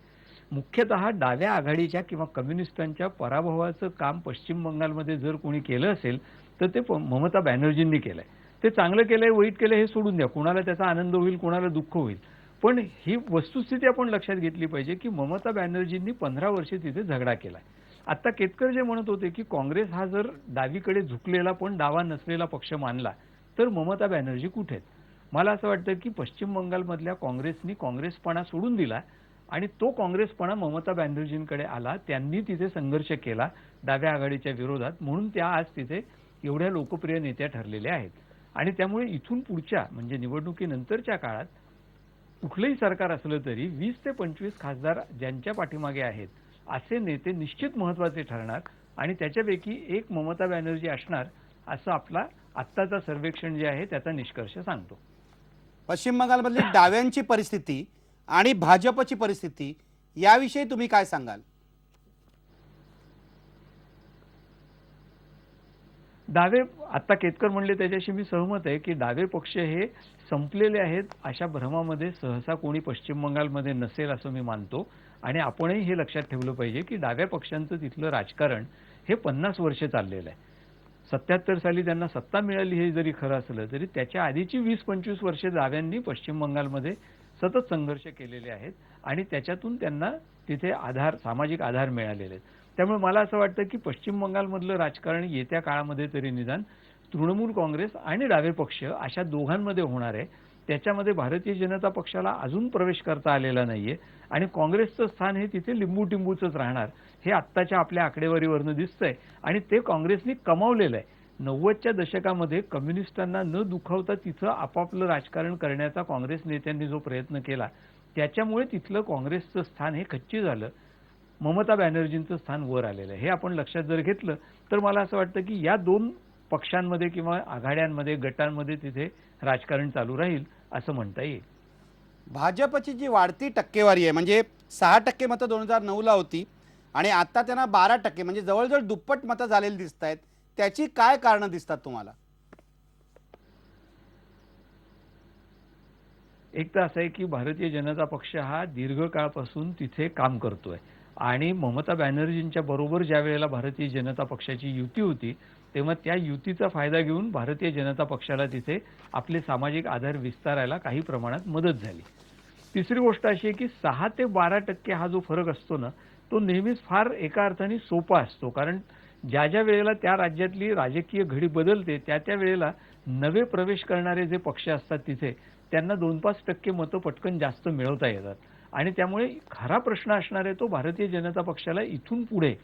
मुख्यतः डाव्या आघाडीच्या किंवा कम्युनिस्टांच्या पराभवाचं काम पश्चिम बंगालमध्ये जर कोणी केलं असेल तर ते ममता बॅनर्जींनी केलंय. ते चांगलं केलंय वाईट केलंय हे सोडून द्या, कोणाला त्याचा आनंद होईल कोणाला दुःख होईल, पण ही वस्तुस्थिती आपण लक्षात घेतली पाहिजे की ममता बॅनर्जींनी 15 वर्षे तिथे झगडा केलाय. आता केतकर जे म्हणत होते की काँग्रेस हा जर डावीकडे झुकलेला पण डावा नसलेला पक्ष मानला तर ममता बॅनर्जी कुठे आहेत? मला असं वाटतं की पश्चिम बंगालमधल्या काँग्रेसनी काँग्रेसपणा सोडून दिला आणि तो काँग्रेसपणा ममता बॅनर्जींकडे आला. त्यांनी तिथे संघर्ष केला डाव्या आघाडीच्या विरोधात, म्हणून त्या आज तिथे एवढ्या लोकप्रिय नेत्या ठरलेल्या आहेत. आणि त्यामुळे इथून पुढच्या म्हणजे निवडणुकीनंतरच्या काळात कुठलंही सरकार असलं तरी 20 ते 25 खासदार ज्यांच्या पाठीमागे आहेत असे नेते निश्चित महत्त्वाचे ठरणार आणि त्याच्यापैकी एक ममता बॅनर्जी असणार असं आपला आत्ताचा सर्वेक्षण जे आहे त्याचा निष्कर्ष सांगतो. पश्चिम बंगालमधली डाव्यांची परिस्थिती आणि भाजपची परिस्थिती याविषयी तुम्ही काय सांगाल? डावे, आता केतकर म्हणले त्याच्याशी मी सहमत आहे की डावे पक्ष हे संपलेले आहेत अशा भ्रमामध्ये सहसा कोणी पश्चिम बंगालमध्ये नसेल असं मी मानतो. आणि आपणही हे लक्षात ठेवलं पाहिजे की डाव्या पक्षांचं तिथलं राजकारण हे 50 वर्षे चाललेलं आहे. 77 साली त्यांना सत्ता मिळाली हे जरी खरं असलं तरी त्याच्या आधीची 20-25 वर्षे डाव्यांनी पश्चिम बंगालमध्ये सतत संघर्ष केलेले आहेत आणि त्याच्यातून त्यांना तिथे आधार, सामाजिक आधार मिळालेले आहेत. त्यामुळे मला असं वाटतं की पश्चिम बंगालमधलं राजकारण येत्या काळामध्ये तरी निदान तृणमूल काँग्रेस आणि डावे पक्ष अशा दोघांमध्ये होणार आहे. त्याच्यामध्ये भारतीय जनता पक्षाला अजून प्रवेश करता आलेला नाहीये आणि काँग्रेसचं स्थान हे तिथे लिंबू-टिंबूचंच राहणार हे आत्ताच्या आपल्या आकडेवारीवरनं दिसतंय आणि ते काँग्रेसने कमावलेलं आहे. 90च्या दशकामध्ये कम्युनिस्टांना न दुखावता तिथं आपापलं राजकारण करण्याचा काँग्रेस नेत्यांनी जो प्रयत्न केला त्याच्यामुळे तिथलं काँग्रेसचं स्थान हे खच्ची झालं. ममता बॅनर्जींचं स्थान वर आलेलं आहे. हे आपण लक्षात जर घेतलं तर मला असं वाटतं की या 2 पक्षांमध्ये किंवा आघाड्यांमध्ये गटांमध्ये तिथे राजकारण चालू राहील असं म्हणता येईल. भाजपची जी वाढती टक्केवारी आहे म्हणजे 6% मतं 2009ला होती आणि आता त्यांना 12% म्हणजे जवळजवळ दुप्पट मतं झालेली दिसत आहेत. त्याची काय कारणं दिसतात तुम्हाला? एक तर असं आहे की भारतीय जनता पक्ष हा दीर्घकाळापासून तिथे काम करतोय आणि ममता बॅनर्जींच्या बरोबर ज्या वेळेला भारतीय जनता पक्षाची युती होती तेव्हा त्या युतीचा फायदा घेऊन भारतीय जनता पक्षाला तिथे आपले सामाजिक आधार विस्तारायला काही प्रमाणात मदत झाली. तिसरी गोष्ट अशी आहे की 6 ते 12% हा जो फरक असतो ना तो नेहमीच फार एका अर्थाने सोपा असतो, कारण ज्या ज्या वेळेला त्या राज्यातली राजकीय घडी बदलते त्या त्या वेळेला नवे प्रवेश करणारे जे पक्ष असतात तिथे त्यांना 2-5% मतं पटकन जास्त मिळवता येतात आणि त्यामुळे खरा प्रश्न असणार आहे तो भारतीय जनता पक्षाला इथून पुढे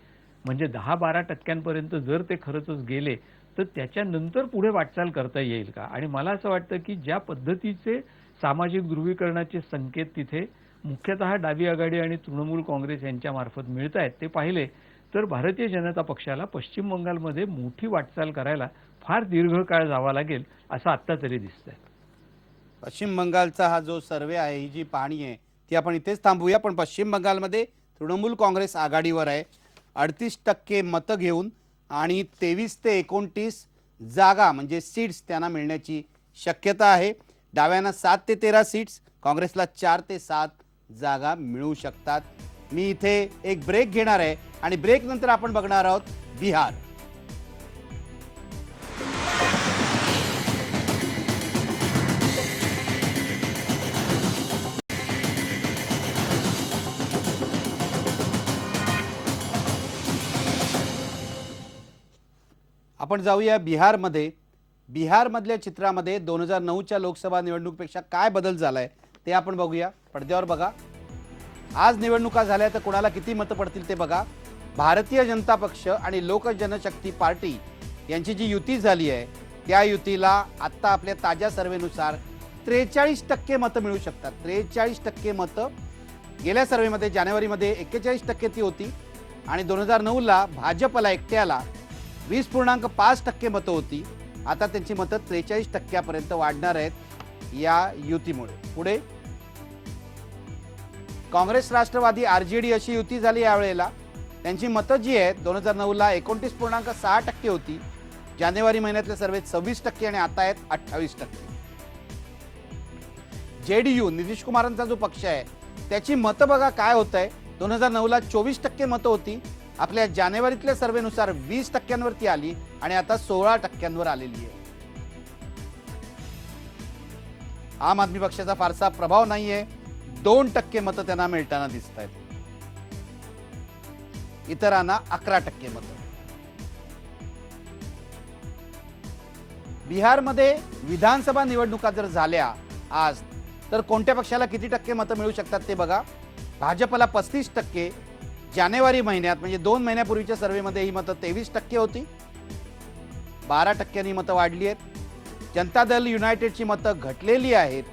म्हणजे 10-12% जर ते खरंच गेले तर त्याच्यानंतर पुढे वाटचाल करता येईल का. आणि मला असं वाटतं की ज्या पद्धतीचे सामाजिक ध्रुवीकरणाचे संकेत तिथे मुख्यतः डावी आघाडी आणि तृणमूल काँग्रेस यांच्या मार्फत मिळत आहेत ते पाहिले तर भारतीय जनता पक्षाला पश्चिम बंगालमध्ये मोठी वाटचाल करायला फार दीर्घकाळ जावा लागेल असं आत्ता तरी दिसतंय. पश्चिम बंगालचा हा जो सर्वे आहे, ही जी पाहणी आहे ती आपण इथेच थांबूया. पण पश्चिम बंगालमध्ये तृणमूल काँग्रेस आघाडीवर आहे 38% मतं घेऊन आणि 23 ते 29 जागा म्हणजे सीट्स त्यांना मिळण्याची शक्यता आहे. डाव्यांना 7 ते 13 सीट्स, काँग्रेसला 4 ते 7 जागा मिळू शकतात. मी इथे एक ब्रेक घेणार आहे आणि ब्रेक नंतर आपण बघणार आहोत बिहार. आपण जाऊया बिहारमध्ये. बिहारमधल्या चित्रामध्ये 2009च्या लोकसभा निवडणुकीपेक्षा काय बदल झालाय ते आपण बघूया. पडद्यावर बघा. आज निवडणुका झाल्या तर कोणाला किती मतं पडतील ते बघा. भारतीय जनता पक्ष आणि लोक जनशक्ती पार्टी यांची जी युती झाली आहे त्या युतीला आत्ता आपल्या ताज्या सर्वेनुसार 43% मतं मिळू शकतात. 43% मतं. गेल्या सर्वेमध्ये जानेवारीमध्ये 41% ती होती आणि 2009ला भाजपला एकट्याला 20.5% मतं होती. आता त्यांची मतं 43% वाढणार आहेत या युतीमुळे. पुढे काँग्रेस राष्ट्रवादी RJD अशी युती झाली यावेळेला. त्यांची मतं जी आहेत 2009ला 29.6% होती, जानेवारी महिन्यातल्या सर्वेत 26% आणि आता आहेत 28%. JDU नितीश कुमारांचा जो पक्ष आहे त्याची मतं बघा काय होत आहे. 2009ला 24% मतं होती, आपल्या जानेवारीतल्या सर्वेनुसार 20%वरती आली आणि आता 16%वर आलेली आहे. आम आदमी पक्षाचा फारसा प्रभाव नाहीये, 2% मतं त्यांना मिळताना दिसत आहेत. इतरांना 11% मतं. बिहारमध्ये विधानसभा निवडणुका जर झाल्या आज तर कोणत्या पक्षाला किती टक्के मतं मिळू शकतात ते बघा. भाजपला 35%, जानेवारी महिन्यात म्हणजे 2 महिन्यापूर्वीच्या सर्वेमध्ये ही मतं 23% होती, 12%नी मतं वाढली आहेत. जनता दल युनायटेडची मतं घटलेली आहेत,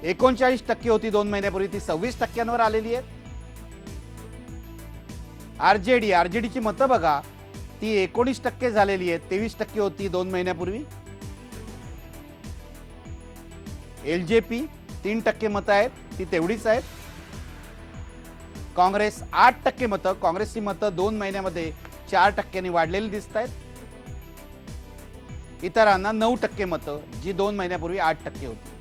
39% होती 2 महिन्यापूर्वी, ती 26%वर आलेली आहेत. RJDची मतं बघा, ती 19% झालेली आहेत, 23% होती 2 महिन्यापूर्वी. LJP 3% मतं आहेत, ती तेवढीच आहेत. काँग्रेस 8% मतं, काँग्रेसची मतं 2 महिन्यामध्ये 4%नी वाढलेली दिसत आहेत. इतरांना 9% मतं, जी 2 महिन्यापूर्वी 8% होती.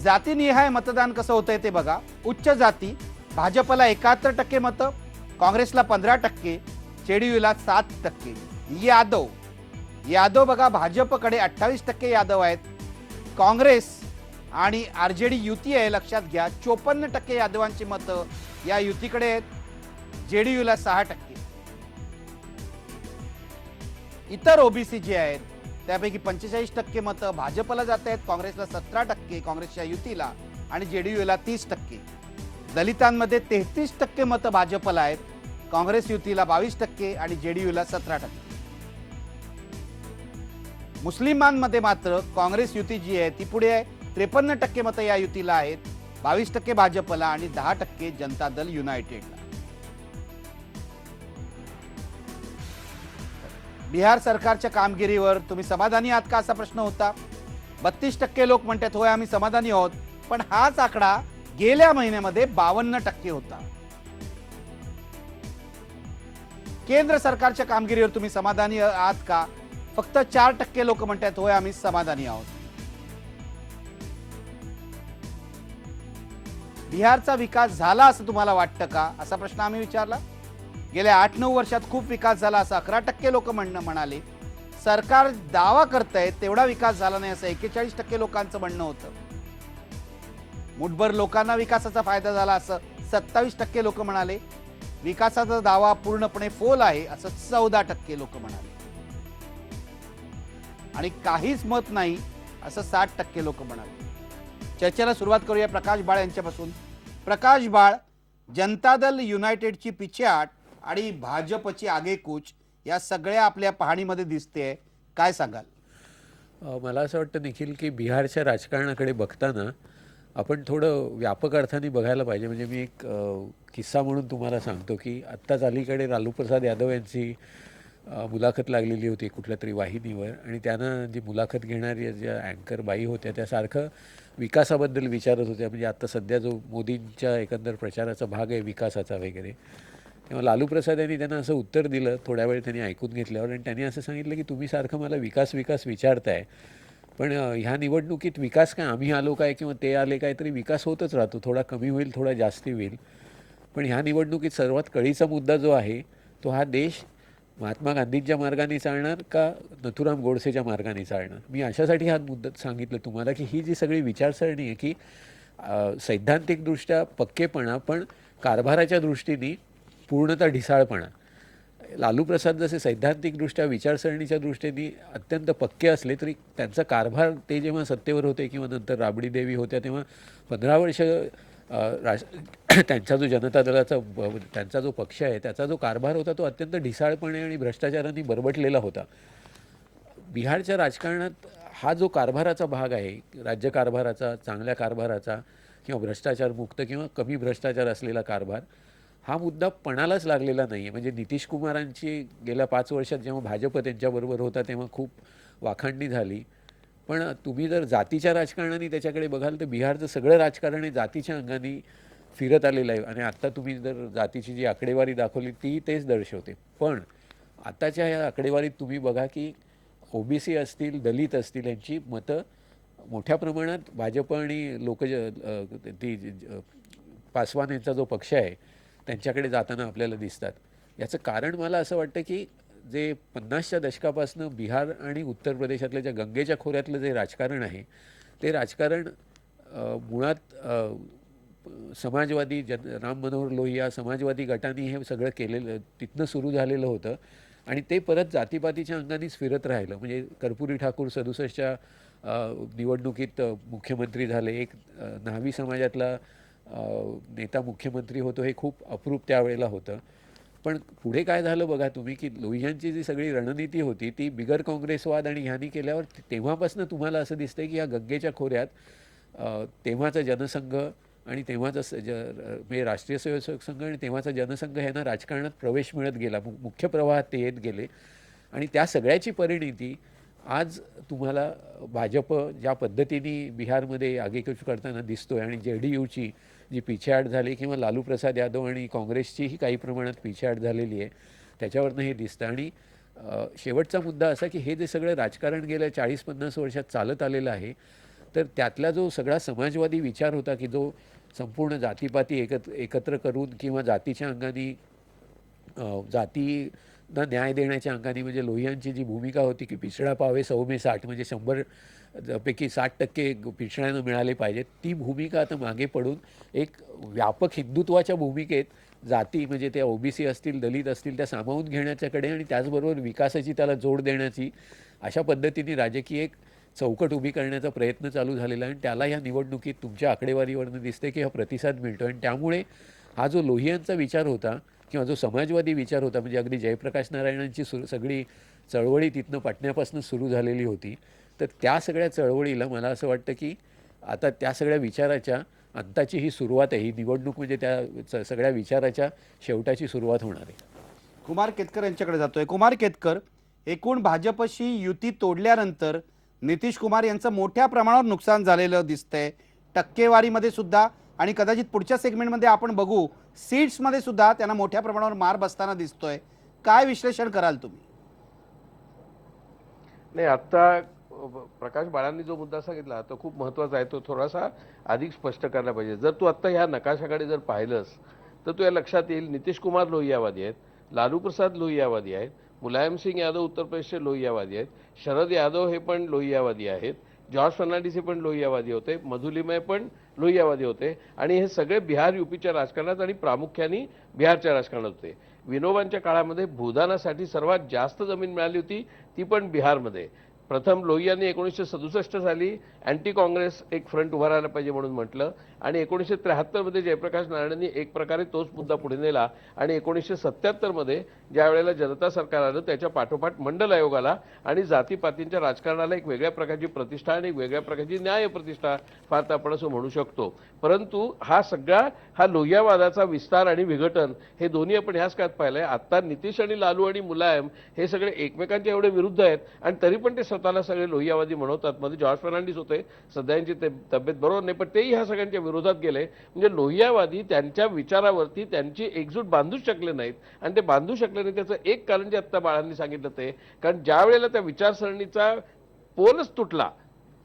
जातीनिहाय मतदान कसं होतंय ते बघा. उच्च जाती भाजपला 71% मतं, काँग्रेसला 15%, JDUला 7%. यादव बघा, भाजपकडे 28% यादव आहेत. काँग्रेस आणि RJD युती आहे लक्षात घ्या, 54% यादवांची मतं या युतीकडे आहेत, JDUला 6%. इतर OBC जे आहेत त्यापैकी 45% मतं भाजपला जात आहेत, काँग्रेसला 17%, काँग्रेसच्या युतीला, आणि JDUला 30%. दलितांमध्ये 33% मतं भाजपला आहेत, काँग्रेस युतीला 22% आणि JDUला 17%. मुस्लिमांमध्ये मात्र काँग्रेस युती जी आहे ती पुढे आहे, 53% मतं या युतीला आहेत, 22% भाजपला आणि 10% जनता दल युनायटेडला. बिहार सरकारच्या कामगिरीवर तुम्ही समाधानी आहात का असा प्रश्न होता. 32% लोक म्हणतात होय आम्ही समाधानी आहोत, पण हाच आकडा गेल्या महिन्यामध्ये 52% होता. केंद्र सरकारच्या कामगिरीवर तुम्ही समाधानी आहात का? फक्त 4% लोक म्हणतात होय आम्ही समाधानी आहोत. बिहारचा विकास झाला असं तुम्हाला वाटतं का, असा प्रश्न आम्ही विचारला. गेल्या 8-9 वर्षात खूप विकास झाला असं 11% लोक म्हणाले. सरकार दावा करतंय तेवढा विकास झाला नाही असं 41% लोकांचं म्हणणं होतं. मुठभर लोकांना विकासाचा फायदा झाला असं 27% लोक म्हणाले. विकासाचा दावा पूर्णपणे फोल आहे असं 14% लोक म्हणाले. आणि काहीच मत नाही असं 60% लोक म्हणाले. चर्चेला सुरुवात करूया प्रकाश बाळ यांच्यापासून. प्रकाश बाळ, जनता दल युनायटेडची पिछेहाट आणि भाजपची आगेकूच या सगळ्या आपल्या पाहणीमध्ये दिसते, काय सांगाल? मला असं वाटतं निखिल की बिहारच्या राजकारणाकडे बघताना आपण थोडं व्यापक अर्थाने बघायला पाहिजे. म्हणजे मी एक किस्सा म्हणून तुम्हाला सांगतो की आत्ताच अलीकडे लालू प्रसाद यादव यांची मुलाखत लागलेली होती कुठल्या तरी वाहिनीवर, आणि त्यानं जी मुलाखत घेणारी ज्या अँकर बाई होत्या त्या सारखं विकासाबद्दल विचारत होत्या. म्हणजे आत्ता सध्या जो मोदींच्या एकंदर प्रचाराचा भाग आहे विकासाचा वगैरे, तेव्हा लालू प्रसाद यांनी त्यांना असं उत्तर दिलं. थोड्या वेळ त्यांनी ऐकून घेतल्यावर, आणि त्यांनी असं सांगितलं की तुम्ही सारखं मला विकास विकास विचारताय, पण ह्या निवडणुकीत विकास काय आम्ही आलो काय किंवा ते आले काय, तरी विकास होतच राहतो. थोडा कमी होईल, थोडा जास्ती होईल, पण ह्या निवडणुकीत सर्वात कळीचा मुद्दा जो आहे तो हा देश महात्मा गांधींच्या मार्गाने चालणार का नथुराम गोडसेच्या मार्गाने चालणार. मी अशासाठी हा मुद्दा सांगितलं तुम्हाला की ही जी सगळी विचारसरणी आहे की सैद्धांतिकदृष्ट्या पक्केपणा पण कारभाराच्या दृष्टीने पूर्णतः ढिसाळपणा. लालू प्रसाद जसे सैद्धांतिकदृष्ट्या विचारसरणीच्या दृष्टीने अत्यंत पक्के असले तरी त्यांचा कारभार ते जेव्हा सत्तेवर होते किंवा नंतर राबडी देवी होत्या तेव्हा 15 वर्ष त्यांचा जो जनता दलाचा त्यांचा जो पक्ष आहे त्याचा जो कारभार होता तो अत्यंत ढिसाळपणे आणि भ्रष्टाचारांनी बरबटलेला होता. बिहारच्या राजकारणात हा जो कारभाराचा भाग आहे, राज्यकारभाराचा, चांगल्या कारभाराचा किंवा भ्रष्टाचारमुक्त किंवा कमी भ्रष्टाचार असलेला कारभार, हा मुद्दा पणालाच लागलेला नाही आहे. म्हणजे नितीश कुमारांची गेल्या 5 वर्षात जेव्हा भाजप त्यांच्याबरोबर होता तेव्हा खूप वाखाणणी झाली, पण तुम्ही जर जातीच्या राजकारणाने त्याच्याकडे बघाल तर बिहारचं सगळं राजकारण हे जातीच्या अंगाने फिरत आलेलं आहे. आणि आत्ता तुम्ही जर जातीची जी आकडेवारी दाखवली ती तेच दर्शवते. पण आत्ताच्या ह्या आकडेवारीत तुम्ही बघा की ओबीसी असतील, दलित असतील, यांची मतं मोठ्या प्रमाणात भाजप आणि पासवान यांचा जो पक्ष आहे त्यांच्याकडे जाताना आपल्याला दिसतात. याचं कारण मला असं वाटतं की जे 50च्या दशकापासून बिहार आणि उत्तर प्रदेशातल्या ज्या गंगेच्या खोऱ्यातलं जे राजकारण आहे ते राजकारण मुळात समाजवादी राम मनोहर लोहिया समाजवादी गटांनी हे सगळं केलेलं तिथनं सुरू झालेलं होतं आणि ते परत जातीपातीच्या अंगानेच फिरत राहिलं. म्हणजे कर्पुरी ठाकूर 67च्या निवडणुकीत मुख्यमंत्री झाले. एक न्हावी समाजातला नेता मुख्यमंत्री होतो, हे खूप अप्रूप त्यावेळेला होतं. पण पुढे काय झालं बघा तुम्ही की लोहियांची जी सगळी रणनीती होती ती बिगर काँग्रेसवाद आणि ह्यानी केल्यावर तेव्हापासून तुम्हाला असं दिसतंय की ह्या गंगेच्या खोऱ्यात तेव्हाचा जनसंघ आणि तेव्हाचा म्हणजे राष्ट्रीय स्वयंसेवक संघ आणि तेव्हाचा जनसंघ ह्यांना राजकारणात प्रवेश मिळत गेला, मुख्य प्रवाहात ते येत गेले. आणि त्या सगळ्याची परिणिती आज तुम्हाला भाजप ज्या पद्धतीने बिहारमध्ये आगेकूच करताना दिसतोय आणि JDUची जी पिछेहाट झाली किंवा लालू प्रसाद यादव आणि काँग्रेसचीही काही प्रमाणात पिछेहाट झालेली आहे त्याच्यावरनं हे दिसतं. आणि शेवटचा मुद्दा असा की हे जे सगळं राजकारण गेल्या 40-50 वर्षात चालत आलेलं आहे तर त्यातला जो सगळा समाजवादी विचार होता की जो संपूर्ण जातीपाती एकत्र करून किंवा जातीच्या अंगाने जातींना न्याय देण्याच्या अंगाने, म्हणजे लोहियांची जी भूमिका होती की पिछडा पावे 100 में 60 म्हणजे 100 पैकी 60% पिछड्यांना मिळाले पाहिजेत, ती भूमिका आता मागे पडून एक व्यापक हिंदुत्वाच्या भूमिकेत जाती म्हणजे त्या ओबीसी असतील, दलित असतील त्या सामावून घेण्याच्याकडे आणि त्याचबरोबर विकासाची त्याला जोड देण्याची अशा पद्धतीने राजकीय एक चौकट उभी करण्याचा प्रयत्न चालू झालेला आहे. आणि त्याला ह्या निवडणुकीत तुमच्या आकडेवारीवरनं दिसते की हा प्रतिसाद मिळतो. आणि त्यामुळे हा जो लोहियांचा विचार होता किंवा जो समाजवादी विचार होता, म्हणजे अगदी जयप्रकाश नारायणांची सगळी चळवळी तिथनं पटण्यापासून सुरू झालेली होती, तर त्या सगळ्या चळवळीला मला असं वाटतं की आता त्या सगळ्या विचाराच्या अंताची ही सुरुवात आहे. ही निवडणूक म्हणजे त्या सगळ्या विचाराच्या शेवटाची सुरुवात होणार आहे. कुमार केतकर यांच्याकडे जातोय. कुमार केतकर, एकूण भाजपशी युती तोडल्यानंतर नितीश कुमार यांचं मोठ्या प्रमाणावर नुकसान झालेलं दिसतंय, टक्केवारीमध्ये सुद्धा, आणि कदाचित पुढच्या सेगमेंटमध्ये आपण बघू सीट्समध्ये सुद्धा त्यांना मोठ्या प्रमाणावर मार बसताना दिसतोय. काय विश्लेषण कराल तुम्ही? नाही, आत्ता प्रकाश बाळांनी जो मुद्दा सांगितला तो खूप महत्त्वाचा आहे. तो थोडासा अधिक स्पष्ट करायला पाहिजे. जर तू आत्ता ह्या नकाशाकडे जर पाहिलंस तर तुझ्या लक्षात येईल नितीश कुमार लोहियावादी आहेत, लालू प्रसाद लोहियावादी आहेत, मुलायम सिंग यादव उत्तर प्रदेशचे लोहियावादी आहेत, शरद यादव हे पण लोहियावादी आहेत, जॉर्ज फर्नांडिस हे पण लोहियावादी होते, मधुलिमय पण लोहियावादी होते आणि हे सगळे बिहार यूपीच्या राजकारणात आणि प्रामुख्याने बिहारच्या राजकारणात होते. विनोबांच्या काळामध्ये भूदानासाठी सर्वात जास्त जमीन मिळाली होती ती पण बिहारमध्ये. प्रथम लोहियांनी 1967 साली अँटी काँग्रेस एक फ्रंट उभा राहायला पाहिजे म्हणून म्हटलं आणि 1973 मध्ये जयप्रकाश नारायणांनी एक प्रकारे तोच मुद्दा पुढे नेला आणि 1977 मध्ये ज्या वेळेला जनता सरकार आलं त्याच्या पाठोपाठ मंडल आयोग आला आणि जातीपातींच्या राजकारणाला एक वेगळ्या प्रकारची प्रतिष्ठा आणि एक वेगळ्या प्रकारची न्याय प्रतिष्ठा फार तर आपण असं म्हणू शकतो. परंतु हा लोहियावादाचा विस्तार आणि विघटन हे दोन्ही आपण ह्याच काळात पाहिलंय. आता नितीश आणि लालू आणि मुलायम हे सगळे एकमेकांच्या एवढे विरुद्ध आहेत आणि तरी पण ते स्वतःला सगळे लोहियावादी म्हणवतात. मध्ये जॉर्ज फर्नांडिस होते, सध्यांची तब्येत बरोबर नाही पण तेही ह्या सगळ्यांच्या विरोधात गेले. म्हणजे लोहियावादी त्यांच्या विचारावरती त्यांची एकजूट बांधूच शकले नाहीत आणि ते बांधू शकले नाही त्याचं एक कारण जे आत्ता बाळांनी सांगितलं ते, कारण ज्या वेळेला त्या विचारसरणीचा पोलच तुटला,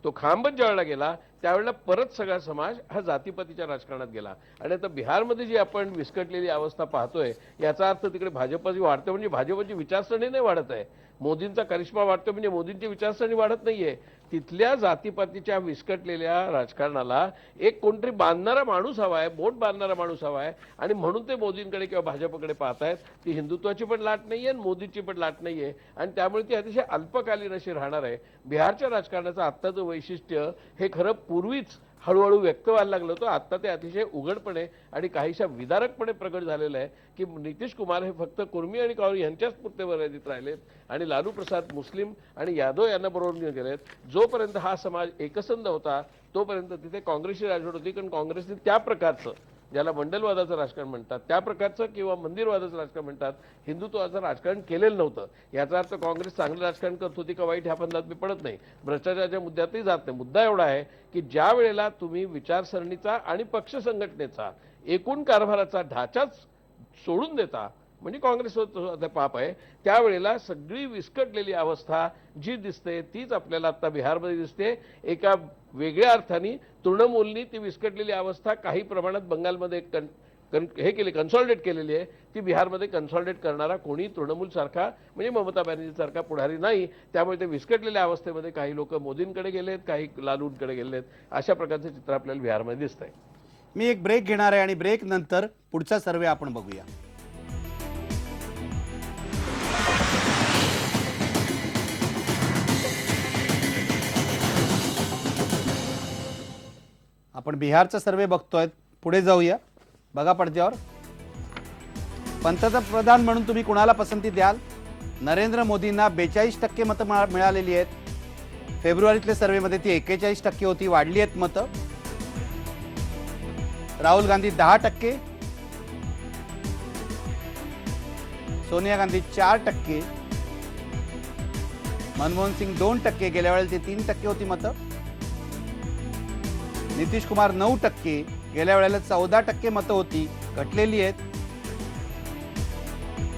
तो खांबच ज्यावेळेला गेला त्यावेळेला परत सगळा समाज हा जातीपातीच्या राजकारणात गेला आणि आता बिहारमध्ये जी आपण विस्कटलेली अवस्था पाहतोय याचा अर्थ तिकडे भाजपची वाढते म्हणजे भाजपची विचारसरणी नाही वाढत आहे, मोदींचा करिश्मा वाढतो म्हणजे मोदींची विचारसरणी वाढत नाहीये. तिथल्या जातीपातीच्या विस्कटलेल्या राजकारणाला एक कोणतरी बांधणारा माणूस हवा आहे, बोट बांधणारा माणूस हवा आहे आणि म्हणून ते मोदींकडे किंवा भाजपकडे पाहतायत. ती हिंदुत्वाची पण लाट नाहीये आणि मोदींची पण लाट नाहीये आणि त्यामुळे ती अतिशय अल्पकालीन अशी राहणार आहे. बिहारच्या राजकारणाचं आत्ताचं वैशिष्ट्य हे खरं पूर्वीच हळूहळू व्यक्त व्हायला लागलं होतं, आता ते अतिशय उघडपणे आणि काहीशा विदारकपणे प्रगट झालेलं आहे की नितीश कुमार हे फक्त कुर्मी आणि काँग्रेस यांच्याच पुरते मर्यादित राहिलेत आणि लालू प्रसाद मुस्लिम आणि यादव यांना बरोबर घेऊन गेलेत. जोपर्यंत हा समाज एकसंध होता तोपर्यंत तिथे काँग्रेसची राजवट होती, कारण काँग्रेसने त्या प्रकारचं ज्याला मंडलवादाचं राजकारण म्हणतात त्या प्रकारचं किंवा मंदिरवादाचं राजकारण म्हणतात हिंदुत्वाचं राजकारण केलेलं नव्हतं. याचा अर्थ काँग्रेस चांगलं राजकारण करत होती का वाईट ह्या फंदात मी पडत नाही, भ्रष्टाचाराच्या मुद्द्यातही जात नाही. मुद्दा एवढा आहे की ज्या वेळेला तुम्ही विचारसरणीचा आणि पक्ष संघटनेचा एकूण कारभाराचा ढाचाच सोडून देता म्हणजे काँग्रेस पाप आहे, त्यावेळेला सगळी विस्कटलेली अवस्था जी दिसते तीच आपल्याला आता बिहारमध्ये दिसते. एका वेगळ्या अर्थाने तृणमूलनी ती विस्कटलेली अवस्था काही प्रमाणात बंगालमध्ये कन्सॉलिडेट केलेली आहे. ती बिहारमध्ये कन्सॉलिडेट करणारा कोणी तृणमूल सारखा म्हणजे ममता बॅनर्जी सारखा पुढारी नाही. त्यामुळे ते विस्कटलेल्या अवस्थेमध्ये काही लोक मोदींकडे गेलेत, काही लालूंकडे गेलेत. अशा प्रकारचे चित्र आपल्याला बिहारमध्ये दिसतंय. मी एक ब्रेक घेणार आहे आणि ब्रेक नंतर पुढचा सर्वे आपण बघूया. आपण बिहारचा सर्वे बघतोय, पुढे जाऊया. बघा पडद्यावर, पंतप्रधान म्हणून तुम्ही कुणाला पसंती द्याल? नरेंद्र मोदींना 42% मतं मिळालेली आहेत. फेब्रुवारीतल्या सर्वेमध्ये ती 41% होती, वाढली आहेत मतं. राहुल गांधी 10%, सोनिया गांधी 4%, मनमोहन सिंग 2%, गेल्या वेळेला ते 3% होती मतं. नितीश कुमार 9%, गेल्या वेळेला 14% मतं होती, घटलेली आहेत.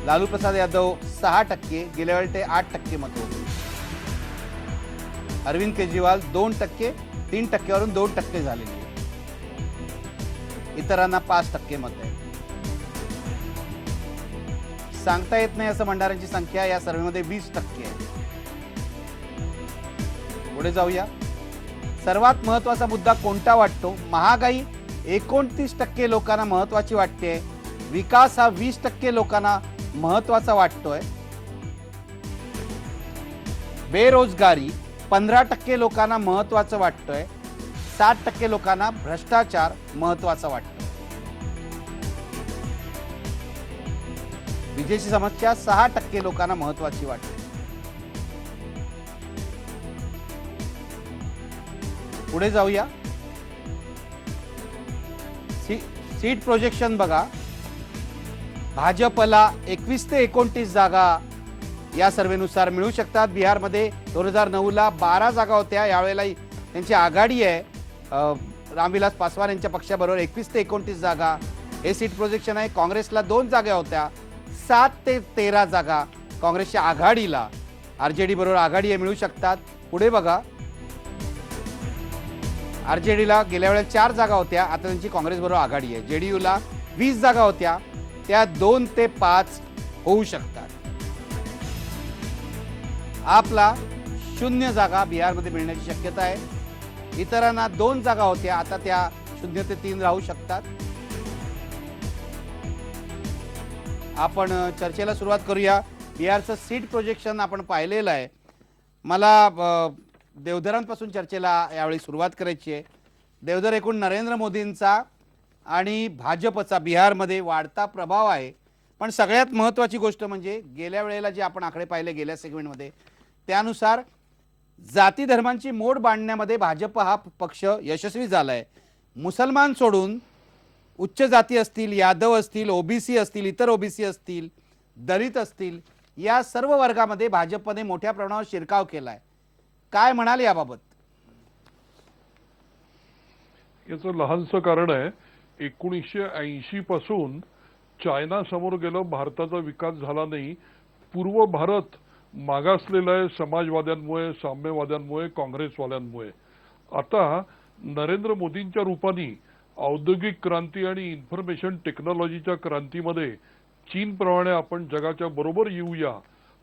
लालू प्रसाद यादव 6%, गेल्या वेळेला ते 8% मतं होती. अरविंद केजरीवाल 2%, 3% वरून 2% झालेली आहे. इतरांना 5% मतं आहे. सांगता येत नाही असं म्हणणाऱ्यांची संख्या या सर्वेमध्ये 20% आहे. पुढे जाऊया. सर्वात महत्त्वाचा मुद्दा कोणता वाटतो? महागाई 29% लोकांना महत्त्वाची वाटते. विकास हा 20% लोकांना महत्त्वाचा वाटतोय. बेरोजगारी 15% लोकांना महत्त्वाचं वाटतोय. 60% लोकांना भ्रष्टाचार महत्त्वाचा वाटतोय. विजेची समस्या 6% लोकांना महत्त्वाची वाटते. पुढे जाऊया. सीट प्रोजेक्शन बघा. भाजपला 21 ते 29 जागा या सर्वेनुसार मिळू शकतात. बिहारमध्ये 2009ला 12 जागा होत्या, यावेळेला त्यांची आघाडी आहे रामविलास पासवान यांच्या पक्षाबरोबर. 21 ते 29 जागा हे सीट प्रोजेक्शन आहे. काँग्रेसला 2 जागा होत्या, 7 ते 13 जागा काँग्रेसच्या आघाडीला आरजेडी बरोबर आघाडी मिळू शकतात. पुढे बघा, आरजेडीला गेल्या वेळेला 4 जागा होत्या, आता त्यांची काँग्रेस बरोबर आघाडी आहे. जेडीयूला 20 जागा होत्या, त्या 2 ते 5 होऊ शकतात. आपला 0 जागा बिहारमध्ये मिळण्याची शक्यता आहे. इतरांना 2 जागा होत्या, आता त्या 0 ते 3 राहू शकतात. आपण चर्चेला सुरुवात करूया. बिहारचं सीट प्रोजेक्शन आपण पाहिलेलं आहे. मला देवधरांपासून चर्चेला यावेळी सुरुवात करायची आहे. देवधर, एकूण नरेंद्र मोदींचा आणि भाजपचा बिहारमध्ये वाढता प्रभाव आहे, पण सगळ्यात महत्त्वाची गोष्ट म्हणजे गेल्या वेळेला जे आपण आकडे पाहिले गेल्या सेगमेंटमध्ये, त्यानुसार जाती धर्मांची मोड बांधण्यामध्ये भाजप हा पक्ष यशस्वी झाला आहे. मुसलमान सोडून उच्च जाती असतील, यादव असतील, ओबीसी असतील, इतर ओबीसी असतील, दलित असतील, या सर्व वर्गामध्ये भाजपने मोठ्या प्रमाणावर शिरकाव केला आहे. काय म्हणाल याबाबत? याचं लहानसं कारण आहे, 1980 पासून चायना समोर गेलं, भारताचा विकास झाला नाही. पूर्व भारत मागासलेला आहे समाजवाद्यांमुळे, साम्यवाद्यांमुळे, काँग्रेसवाल्यांमुळे. आता नरेंद्र मोदींच्या रूपाने औद्योगिक क्रांती आणि इन्फॉर्मेशन टेक्नॉलॉजीच्या क्रांतीमध्ये चीनप्रमाणे आपण जगाच्या बरोबर येऊया,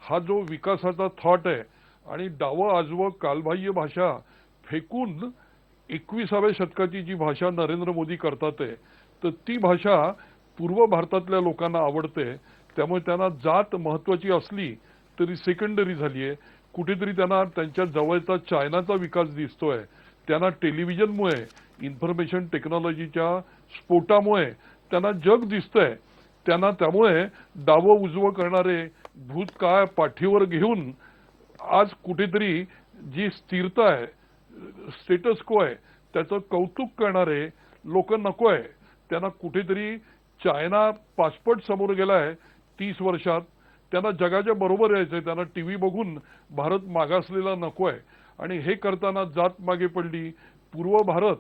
हा जो विकासाचा थॉट आहे, आणि डावं आजवं कालबाह्य भाषा फेकून 21व्या शतकाची जी भाषा नरेंद्र मोदी करतात आहे, तर ती भाषा पूर्व भारतातल्या लोकांना आवडते. त्यामुळे त्यांना जात महत्त्वाची असली तरी सेकंडरी झाली आहे. कुठेतरी त्यांना त्यांच्या जवळचा चायनाचा विकास दिसतोय. त्यांना टेलिव्हिजनमुळे, इन्फॉर्मेशन टेक्नॉलॉजीच्या स्फोटामुळे त्यांना जग दिसतंय. त्यांना त्यामुळे डावं उजवं करणारे भूतकाळ पाठीवर घेऊन आज कुठेतरी जी स्थिरता आहे, स्टेटस को आहे, त्याचं कौतुक करणारे लोक नको आहे. त्यांना कुठेतरी चायना पासपोर्ट समोर गेलाय 30 वर्षात. त्यांना जगाच्या बरोबर यायचंय. त्यांना टीव्ही बघून भारत मागासलेला नको आहे. आणि हे करताना जात मागे पडली. पूर्व भारत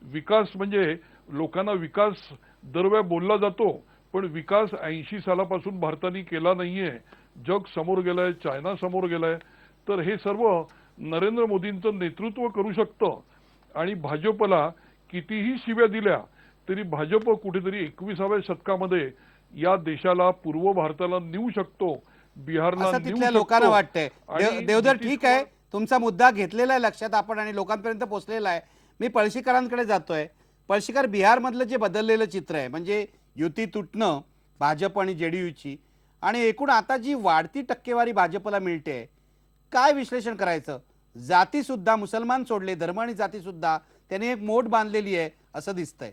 विकास म्हणजे लोकांना विकास दरवेळा बोलला जातो, पण विकास 80 सालापासून भारताने केला नाहीये. जग समोर गेलंय, चायना समोर गेलाय. तर हे सर्व नरेंद्र मोदींचं नेतृत्व करू शकतं. आणि भाजपला कितीही शिव्या दिल्या तरी भाजप कुठेतरी 21व्या शतकामध्ये या देशाला, पूर्व भारताला नेऊ शकतो, बिहारला असं नेऊ तिथल्या शकतो. लोकांना वाटतंय. आणि देवधर, नितीश ठीक आहे, कुमार- तुमचा मुद्दा घेतलेला आहे लक्षात आपण आणि लोकांपर्यंत पोहोचलेला आहे. मी पळशीकरांकडे जातोय. पळशीकर, बिहारमधलं जे बदललेलं चित्र आहे, म्हणजे युती तुटणं भाजप आणि जेडीयूची, आणि एकूण आता जी वाढती टक्केवारी भाजपला मिळते, काय विश्लेषण करायचं? जाती सुद्धा, मुसलमान सोडले, धर्म आणि जाती सुद्धा त्याने एक मोठ बांधलेली आहे असं दिसतंय.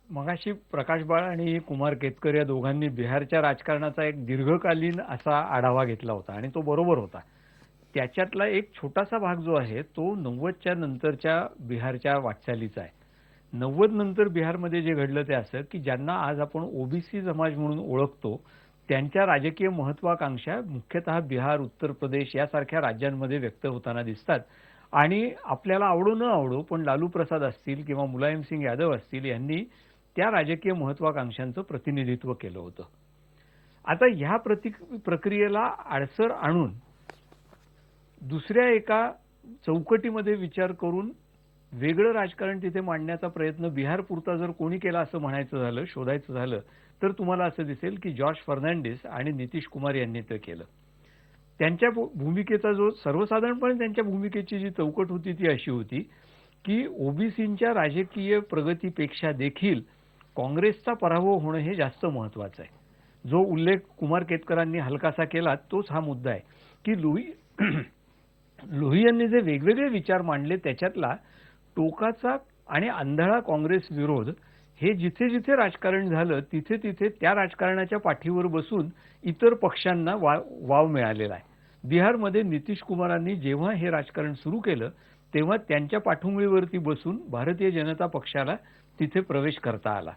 मगाशी प्रकाश बाळ आणि कुमार केतकर या दोघांनी बिहारच्या राजकारणाचा एक दीर्घकालीन असा आढावा घेतला होता आणि तो बरोबर होता. त्याच्यातला एक छोटासा भाग जो आहे तो 90च्या नंतरच्या बिहारच्या वाटचालीचा आहे. 90 नंतर बिहारमध्ये जे घडलं ते असं की ज्यांना आज आपण ओबीसी समाज म्हणून ओळखतो, त्यांच्या राजकीय महत्वाकांक्षा मुख्यतः बिहार, उत्तर प्रदेश यासारख्या राज्यांमध्ये व्यक्त होताना दिसतात. आणि आपल्याला आवडो न आवडो, पण लालू प्रसाद असतील किंवा मुलायम सिंग यादव असतील यांनी त्या राजकीय महत्वाकांक्षांचं प्रतिनिधित्व केलं होतं. आता ह्या प्रक्रियेला आडसर आणून दुसऱ्या एका चौकटीमध्ये विचार करून वेगळं राजकारण तिथे मांडण्याचा प्रयत्न बिहारपुरता जर कोणी केला असं म्हणायचं झालं, शोधायचं झालं, तर तुम्हाला असं दिसेल की जॉर्ज फर्नांडिस आणि नितीश कुमार यांनी ते केलं. त्यांच्या भूमिकेचा जो सर्वसाधारणपणे त्यांच्या भूमिकेची जी चौकट होती ती अशी होती की ओबीसींच्या राजकीय प्रगतीपेक्षा देखील काँग्रेसचा पराभव होणं हे जास्त महत्वाचं आहे. जो उल्लेख कुमार केतकरांनी हलकासा केला तोच हा मुद्दा आहे की लोहियांनी जे वेगवेगळे विचार मांडले त्याच्यातला टोकाचा आणि आंधळा काँग्रेस विरोध हे जिथे जिथे राजकारण झालं तिथे तिथे त्या राजकारणाच्या पाठीवर बसून इतर पक्षांना वाव मिळालेला आहे. बिहारमध्ये नितीश कुमारांनी जेव्हा हे राजकारण सुरू केलं तेव्हा त्यांच्या पाठुंबीवरती बसून भारतीय जनता पक्षाला तिथे प्रवेश करता आला.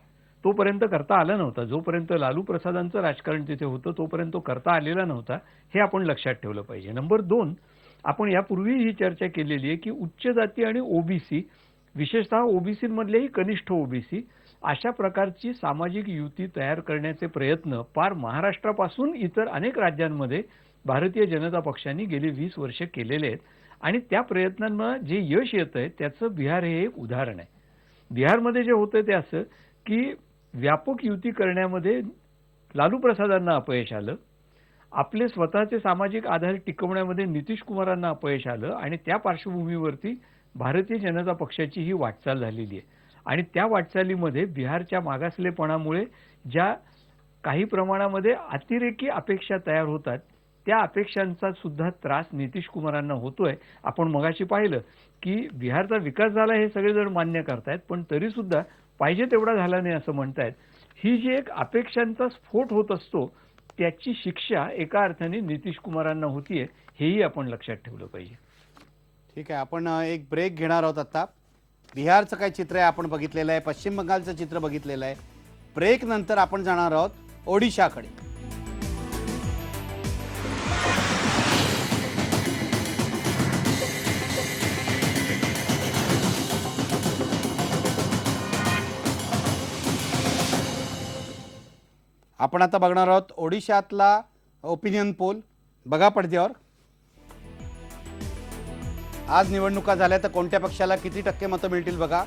तोपर्यंत करता आला नव्हता. जोपर्यंत लालू प्रसादांचं राजकारण तिथे होतं तोपर्यंत तो करता आलेला नव्हता. हे आपण लक्षात ठेवलं पाहिजे. नंबर 2, आपण यापूर्वी ही चर्चा केलेली आहे की उच्च जाती आणि ओबीसी, विशेषतः ओबीसीमधलेही कनिष्ठ ओबीसी, अशा प्रकारची सामाजिक युती तयार करण्याचे प्रयत्न पार महाराष्ट्रापासून इतर अनेक राज्यांमध्ये भारतीय जनता पक्षाने गेली 20 वर्ष केलेले आहेत आणि त्या प्रयत्नांना जे यश येतंय त्याचं बिहार हे एक उदाहरण आहे. बिहारमध्ये जे होतंय ते असं की व्यापक युती करण्यामध्ये लालू प्रसादांना अपयश आलं, आपले स्वतःचे सामाजिक आधार टिकवण्यामध्ये नितीश कुमारांना अपयश आलं आणि त्या पार्श्वभूमीवरती भारतीय जनता पक्षाची ही वाटचाल झालेली आहे. आणि त्या वाटचालीमध्ये बिहारच्या मागासलेपणामुळे ज्या काही प्रमाणामध्ये अतिरेकी अपेक्षा तयार होतात त्या अपेक्षांचा सुद्धा त्रास नितीश कुमारांना होतोय. आपण मगाशी पाहिलं की बिहारचा विकास झाला हे सगळेजण मान्य करतायत, पण तरी सुद्धा पाहिजे तेवढा झाला नाही असं म्हणतायत. ही जी एक अपेक्षांचा स्फोट होत असतो त्याची शिक्षा एका अर्थाने नितीश कुमारांना होतीये, हेही आपण लक्षात ठेवलं पाहिजे. ठीक आहे, आपण एक ब्रेक घेणार आहोत आता. बिहारचं काय चित्र आहे आपण बघितलेलं आहे, पश्चिम बंगालचं चित्र बघितलेलं आहे. ब्रेक नंतर आपण जाणार आहोत ओडिशाकडे. आपण आता बघणार आहोत ओडिशातला ओपिनियन पोल. बघा पडद्यावर. आज निवडणुका झाल्या तर कोणत्या पक्षाला किती टक्के मतं मिळतील बघा.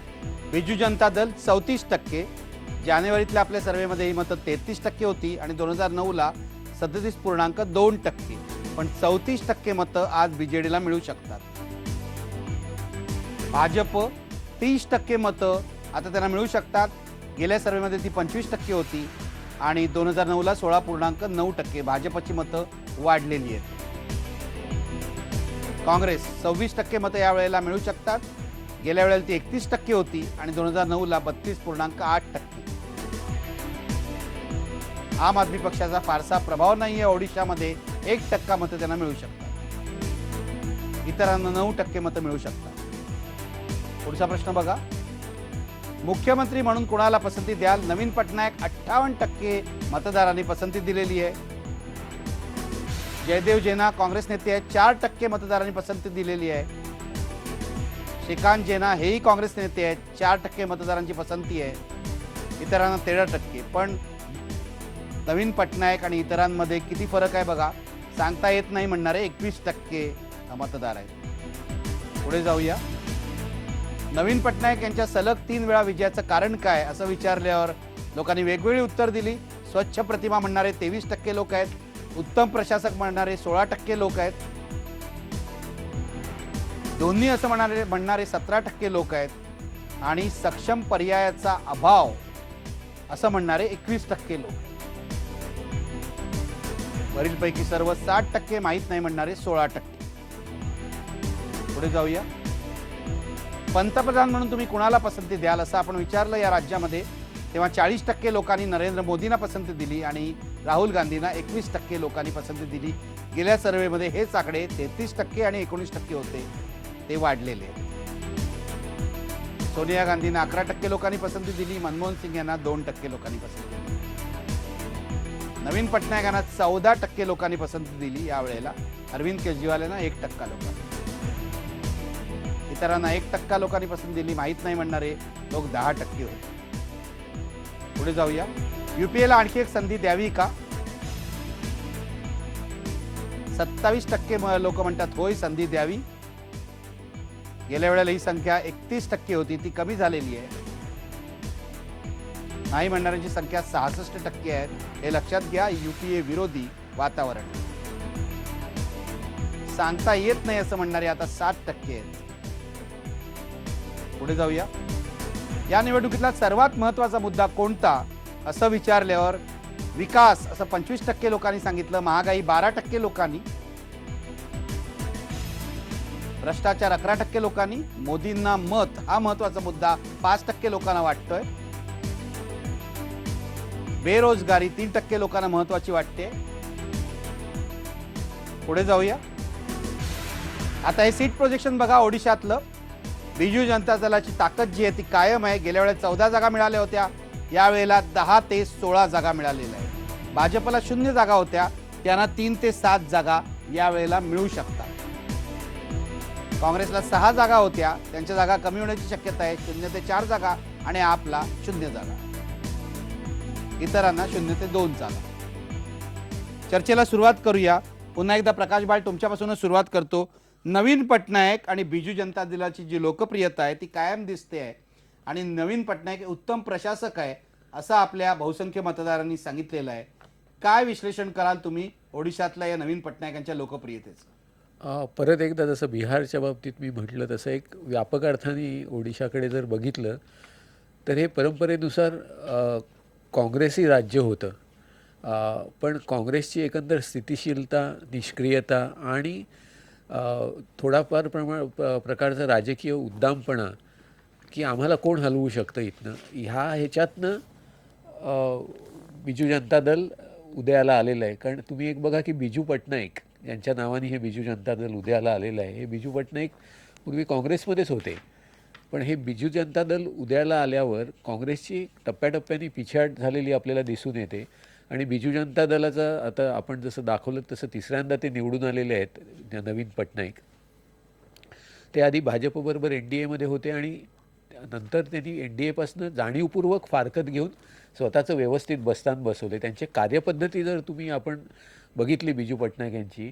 बिजू जनता दल 34%, जानेवारीतल्या आपल्या सर्वेमध्ये ही मतं 33% होती आणि 2009ला 37.2%. पण 34% मतं आज बीजेडीला मिळू शकतात. भाजप 30% मतं आता त्यांना मिळू शकतात. गेल्या सर्वेमध्ये ती 25% होती आणि 2009ला 16.9%. भाजपची मतं वाढलेली आहेत. काँग्रेस 26% मतं यावेळेला मिळू शकतात. गेल्या वेळेला ती 31% होती आणि 2009ला 32.8%. आम आदमी पक्षाचा फारसा प्रभाव नाही आहे ओडिशामध्ये. 1% मतं त्यांना मिळू शकतात. इतरांना 9% मतं मिळू शकतात. पुढचा प्रश्न बघा. मुख्यमंत्री म्हणून कोणाला पसंती द्याल? नवीन पटनायक 58% मतदारांनी पसंती दिलेली आहे. जयदेव जेना काँग्रेस नेते आहेत, 4% मतदारांनी पसंती दिलेली आहे. श्रीकांत जेना हेही काँग्रेस नेते आहेत, 4% मतदारांची पसंती आहे. इतरांना 13%. पण नवीन पटनायक आणि इतरांमध्ये किती फरक आहे बघा. सांगता येत नाही म्हणणारे 21% मतदार आहेत. पुढे जाऊया. नवीन पटनायक यांच्या सलग 3 वेळा विजयाचं कारण काय असं विचारल्यावर लोकांनी वेगवेगळी उत्तर दिली. स्वच्छ प्रतिमा म्हणणारे 23% लोक आहेत. उत्तम प्रशासक म्हणणारे 16% लोक आहेत. दोन्ही असं म्हणणारे 17% लोक आहेत आणि सक्षम पर्यायाचा अभाव असं म्हणणारे 21% लोक. वरीलपैकी सर्व 60%, माहीत नाही म्हणणारे 16%. पुढे जाऊया. पंतप्रधान म्हणून तुम्ही कुणाला पसंती द्याल असं आपण विचारलं या राज्यामध्ये, तेव्हा 40% लोकांनी नरेंद्र मोदींना पसंती दिली आणि राहुल गांधींना 21% लोकांनी पसंती दिली. गेल्या सर्वेमध्ये हेच आकडे 33% आणि 19% होते, ते वाढलेले. सोनिया गांधींना 11% लोकांनी पसंती दिली. मनमोहन सिंग यांना 2% लोकांनी पसंती दिली. नवीन पटनायकांना 14% लोकांनी पसंती दिली यावेळेला. अरविंद केजरीवाल यांना 1% लोकांनी. इतरांना 1% लोकांनी पसंती दिली. माहीत नाही म्हणणारे लोक 10% होते. पुढे जाऊया. युपीएला आणखी एक संधी द्यावी का? 27% लोक म्हणतात होय, संधी द्यावी. गेल्या वेळेला ही संख्या 31% होती, ती कमी झालेली आहे. नाही म्हणणाऱ्यांची संख्या 66% आहे. हे लक्षात घ्या. युपीए विरोधी वातावरण. सांगता येत नाही असं म्हणणारे आता 7% आहेत. पुढे जाऊया. या निवडणुकीतला सर्वात महत्त्वाचा मुद्दा कोणता असं विचारल्यावर विकास असं 25% लोकांनी सांगितलं. महागाई 12% लोकांनी. भ्रष्टाचार 11% लोकांनी. मोदींना मत हा महत्त्वाचा मुद्दा 5% लोकांना वाटतोय. बेरोजगारी 3% लोकांना महत्त्वाची वाटते. पुढे जाऊया. आता हे सीट प्रोजेक्शन बघा ओडिशातलं. बिजू जनता दलाची ताकद जी आहे ती कायम आहे. गेल्या वेळेला 14 जागा मिळाल्या होत्या, यावेळेला 10 ते 16 जागा मिळालेल्या आहेत. भाजपला 0 जागा होत्या, त्यांना 3 ते 7 जागा यावेळेला मिळू शकतात. काँग्रेसला 6 जागा होत्या, त्यांच्या जागा कमी होण्याची शक्यता आहे. 0 ते 4 जागा आणि आपला 0 झाला, इतरांना 0 ते 2 झाला. चर्चेला सुरुवात करूया. पुन्हा एकदा प्रकाश बाळ तुमच्यापासूनच सुरुवात करतो. नवीन पटनायक आणि बिजू जनता दलाची जी लोकप्रियता आहे ती कायम दिसते आहे आणि नवीन पटनायक हे उत्तम प्रशासक आहे असं आपल्या बहुसंख्य मतदारांनी सांगितलेलं आहे. काय विश्लेषण कराल तुम्ही ओडिशातल्या या नवीन पटनायकांच्या लोकप्रियतेचं? परत एकदा जसं बिहारच्या बाबतीत मी म्हटलं तसं एक व्यापक अर्थाने ओडिशाकडे जर बघितलं तर हे परंपरेनुसार काँग्रेसी राज्य होतं. पण काँग्रेसची एकंदर स्थितिशीलता, निष्क्रियता आणि थोडाफार प्रकारचा राजकीय उद्दामपणा की आम्हाला कोण हलवू शकतं इथनं, ह्याच्यातनं बिजू जनता दल उदयाला आलेलं आहे. कारण तुम्ही एक बघा की बिजू पटनाईक यांच्या नावाने हे बिजू जनता दल उदयाला आलेलं आहे. हे बिजू पटनाईक पूर्वी काँग्रेसमध्येच होते, पण हे बिजू जनता दल उदयाला आल्यावर काँग्रेसची टप्प्याटप्प्याने पिछाड झालेली आपल्याला दिसून येते. आणि बिजू जनता दलाचं आता आपण जसं दाखवलं तसं तिसऱ्यांदा ते निवडून आलेले आहेत नवीन पटनाईक. ते आधी भाजपबरोबर NDAमध्ये होते आणि नंतर त्यांनी NDAपासून जाणीवपूर्वक फारकत घेऊन स्वतःचं व्यवस्थित बसतान बसवले. त्यांची कार्यपद्धती जर तुम्ही आपण बघितली बिजू पटनाईक यांची,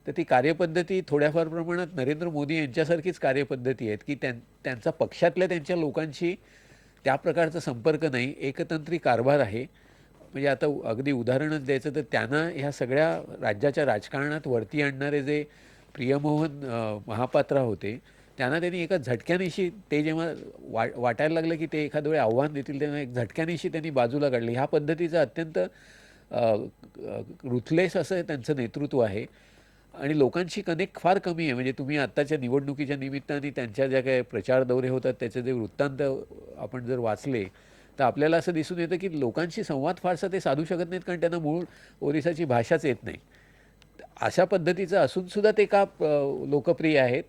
तर ती कार्यपद्धती थोड्याफार प्रमाणात नरेंद्र मोदी यांच्यासारखीच कार्यपद्धती आहेत की त्यांचा पक्षातल्या त्यांच्या लोकांशी त्या प्रकारचा संपर्क नाही, एकतंत्री कारभार आहे. म्हणजे आता अगदी उदाहरणच द्यायचं तर त्यांना ह्या सगळ्या राज्याच्या राजकारणात वरती आणणारे जे प्रियमोहन महापात्रा होते त्यांना त्यांनी एका झटक्यानिशी ते जेव्हा वाटायला लागलं की ते एखाद्या वेळी आव्हान देतील तेव्हा एक झटक्यानिशी त्यांनी बाजूला काढले. ह्या पद्धतीचं अत्यंत रुथलेस असं त्यांचं नेतृत्व आहे आणि लोकांशी कनेक्ट फार कमी आहे. म्हणजे तुम्ही आत्ताच्या निवडणुकीच्या निमित्ताने त्यांच्या ज्या काही प्रचार दौरे होतात त्याचे जे वृत्तांत आपण जर वाचले तर आपल्याला असं दिसून येतं की लोकांशी संवाद फारसा ते साधू शकत नाहीत, कारण त्यांना मूळ ओरिसाची भाषाच येत नाही. अशा पद्धतीचं असूनसुद्धा ते का लोकप्रिय आहेत.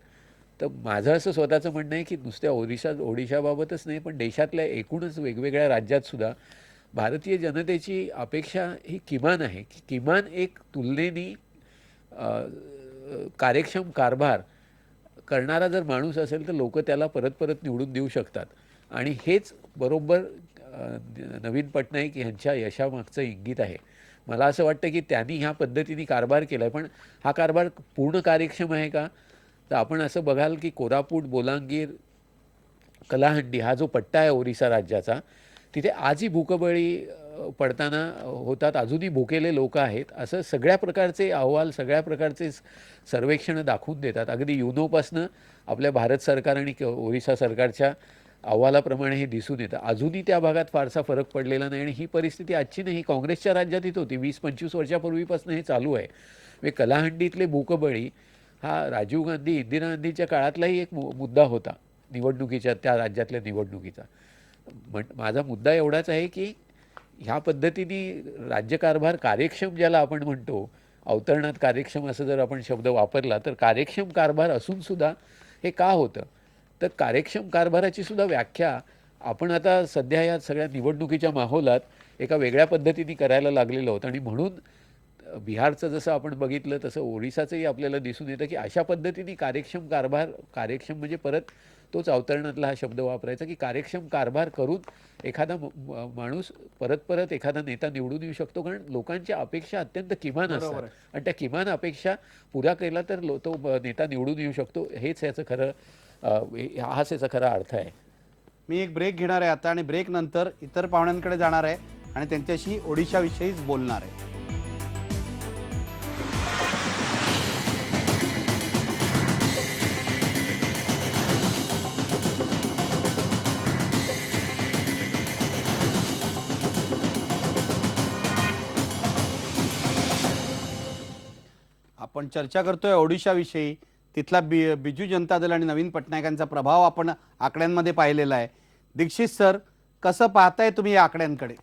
तर माझं असं स्वतःचं म्हणणं आहे की नुसत्या ओडिशाबाबतच नाही पण देशातल्या एकूणच वेगवेगळ्या राज्यातसुद्धा भारतीय जनतेची अपेक्षा ही किमान आहे की किमान एक तुलनेने कार्यक्षम कारभार करणारा जर माणूस असेल तर लोक त्याला परत परत निवडून देऊ शकतात. आणि हेच बरोबर नवीन पटनाईक यांच्या यशामागचं इंगित आहे. मला असं वाटतं की त्यांनी ह्या पद्धतीने कारभार केला आहे, पण हा कारभार पूर्ण कार्यक्षम आहे का? तर आपण असं बघाल की कोरापूट, बोलांगीर, कलाहंडी हा जो पट्टा आहे ओरिसा राज्याचा, तिथे आजही भूकबळी पडताना होतात, अजूनही भुकेले लोक आहेत असं सगळ्या प्रकारचे अहवाल, सगळ्या प्रकारचे सर्वेक्षणं दाखवून देतात. अगदी युनोपासनं आपल्या भारत सरकार आणि ओरिसा सरकारच्या अहवालाप्रमाणे हे दिसून येतं. अजूनही त्या भागात फारसा फरक पडलेला नाही आणि ही परिस्थिती आजची नाही, काँग्रेसच्या राज्यातच होती. 20-25 वर्षापूर्वीपासून हे चालू आहे. म्हणजे कलाहंडीतले भूकबळी हा राजीव गांधी, इंदिरा गांधीच्या काळातलाही एक मुद्दा होता निवडणुकीच्या, त्या राज्यातल्या निवडणुकीचा. माझा मुद्दा एवढाच आहे की ह्या पद्धतीने राज्यकारभार कार्यक्षम ज्याला आपण म्हणतो, अवतरणात कार्यक्षम असं जर आपण शब्द वापरला तर कार्यक्षम कारभार असूनसुद्धा हे का होतं? तर कार्यक्षम कारभाराची सुद्धा व्याख्या आपण आता सध्या या सगळ्या निवडणुकीच्या माहोलात एका वेगळ्या पद्धतीने करायला लागलेलो आहोत. आणि म्हणून बिहारचं जसं आपण बघितलं तसं ओरिसाचंही आपल्याला दिसून येतं की अशा पद्धतीने कार्यक्षम कारभार, कार्यक्षम म्हणजे परत तोच अवतरणातला हा शब्द वापरायचा की कार्यक्षम कारभार करून एखादा माणूस परत परत एखादा नेता निवडून येऊ शकतो. कारण लोकांच्या अपेक्षा अत्यंत किमान असतात आणि त्या किमान अपेक्षा पुऱ्या केला तर तो नेता निवडून येऊ शकतो. हेच याचं खरं हाच याचा खरा अर्थ आहे. मी एक ब्रेक घेणार आहे आता आणि ब्रेक नंतर इतर पाहुण्यांकडे जाणार आहे आणि त्यांच्याशी ओडिशाविषयीच बोलणार आहे. आपण चर्चा करतोय ओडिशाविषयी. तिथला बिजू जनता दल आणि नवीन पटनायकांचा प्रभाव आपण आकड्यांमध्ये पाहिलेला आहे. दीक्षित सर, कसं पाहताय तुम्ही या आकड्यांकडे?